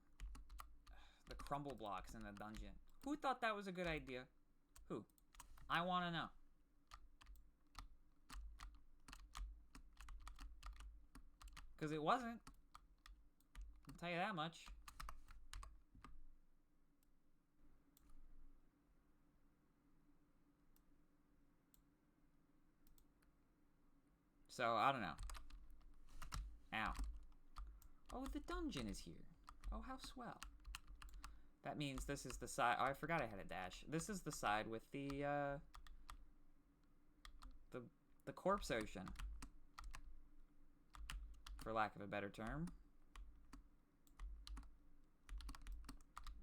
the crumble blocks in the dungeon. Who thought that was a good idea? Who? I want to know. Because it wasn't. I'll tell you that much. So, I don't know. Ow. Oh, the dungeon is here. Oh, how swell. That means this is the side... Oh, I forgot I had a dash. This is the side with the corpse ocean. For lack of a better term.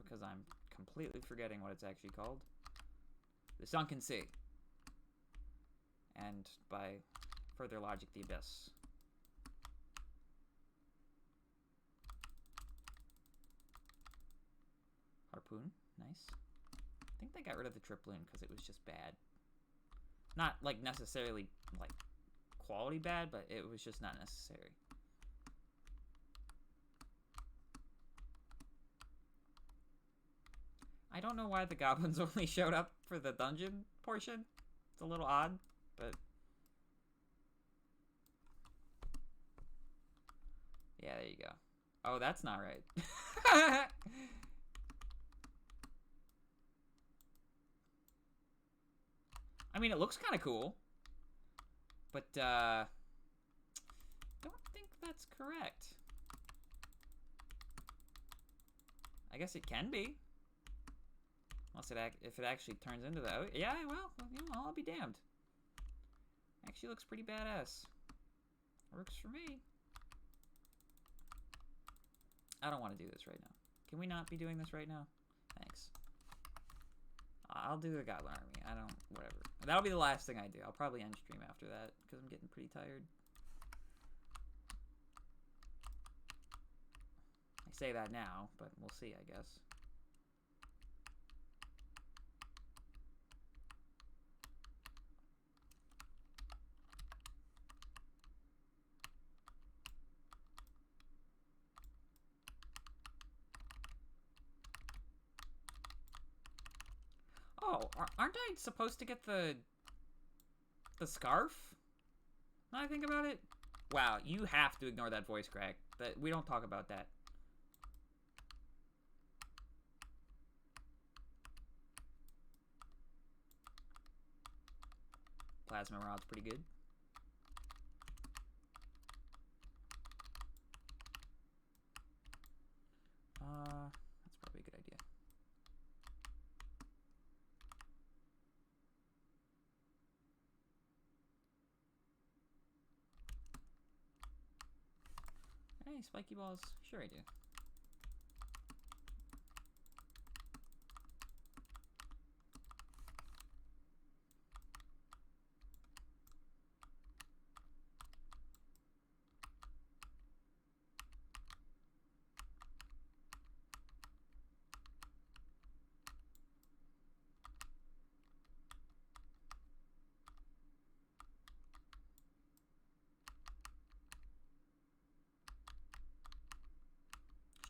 Because I'm completely forgetting what it's actually called. The Sunken Sea. And by further logic, the Abyss. Harpoon. Nice. I think they got rid of the triploon because it was just bad. Not, like, necessarily, like, quality bad, but it was just not necessary. I don't know why the goblins only showed up for the dungeon portion. It's a little odd, but... yeah, there you go. Oh, that's not right. I mean, it looks kind of cool. But, don't think that's correct. I guess it can be. Unless if it actually turns into that. Oh, yeah, well, you know, I'll be damned. Actually looks pretty badass. Works for me. I don't want to do this right now. Can we not be doing this right now? Thanks. I'll do the Goblin Army. I don't... whatever. That'll be the last thing I do. I'll probably end stream after that, because I'm getting pretty tired. I say that now, but we'll see, I guess. Oh, aren't I supposed to get the scarf? Now I think about it. Wow, you have to ignore that voice crack. That we don't talk about that. Plasma rod's pretty good. That's probably a good idea. Hey, spiky balls. Sure I do.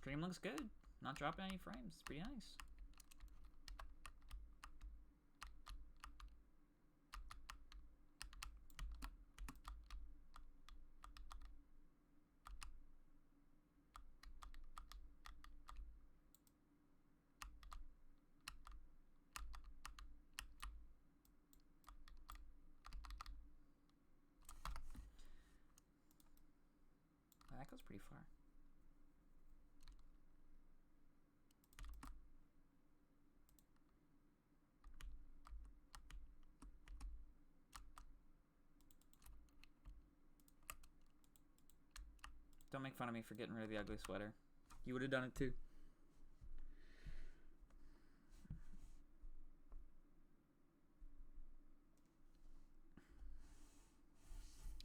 Stream looks good. Not dropping any frames. It's pretty nice. That goes pretty far. Don't make fun of me for getting rid of the ugly sweater. You would have done it too.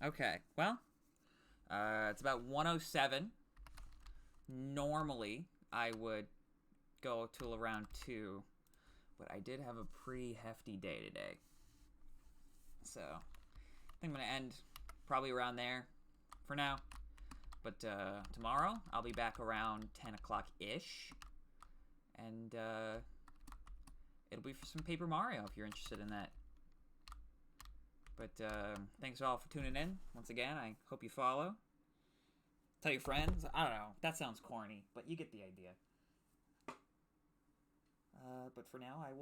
Okay, well, it's about 1:07. Normally, I would go till around 2, but I did have a pretty hefty day today. So, I think I'm going to end probably around there for now. But tomorrow, I'll be back around 10 o'clock-ish. And it'll be for some Paper Mario if you're interested in that. But thanks all for tuning in. Once again, I hope you follow. Tell your friends. I don't know. That sounds corny, but you get the idea. But for now, I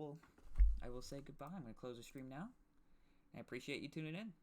will say goodbye. I'm going to close the stream now. I appreciate you tuning in.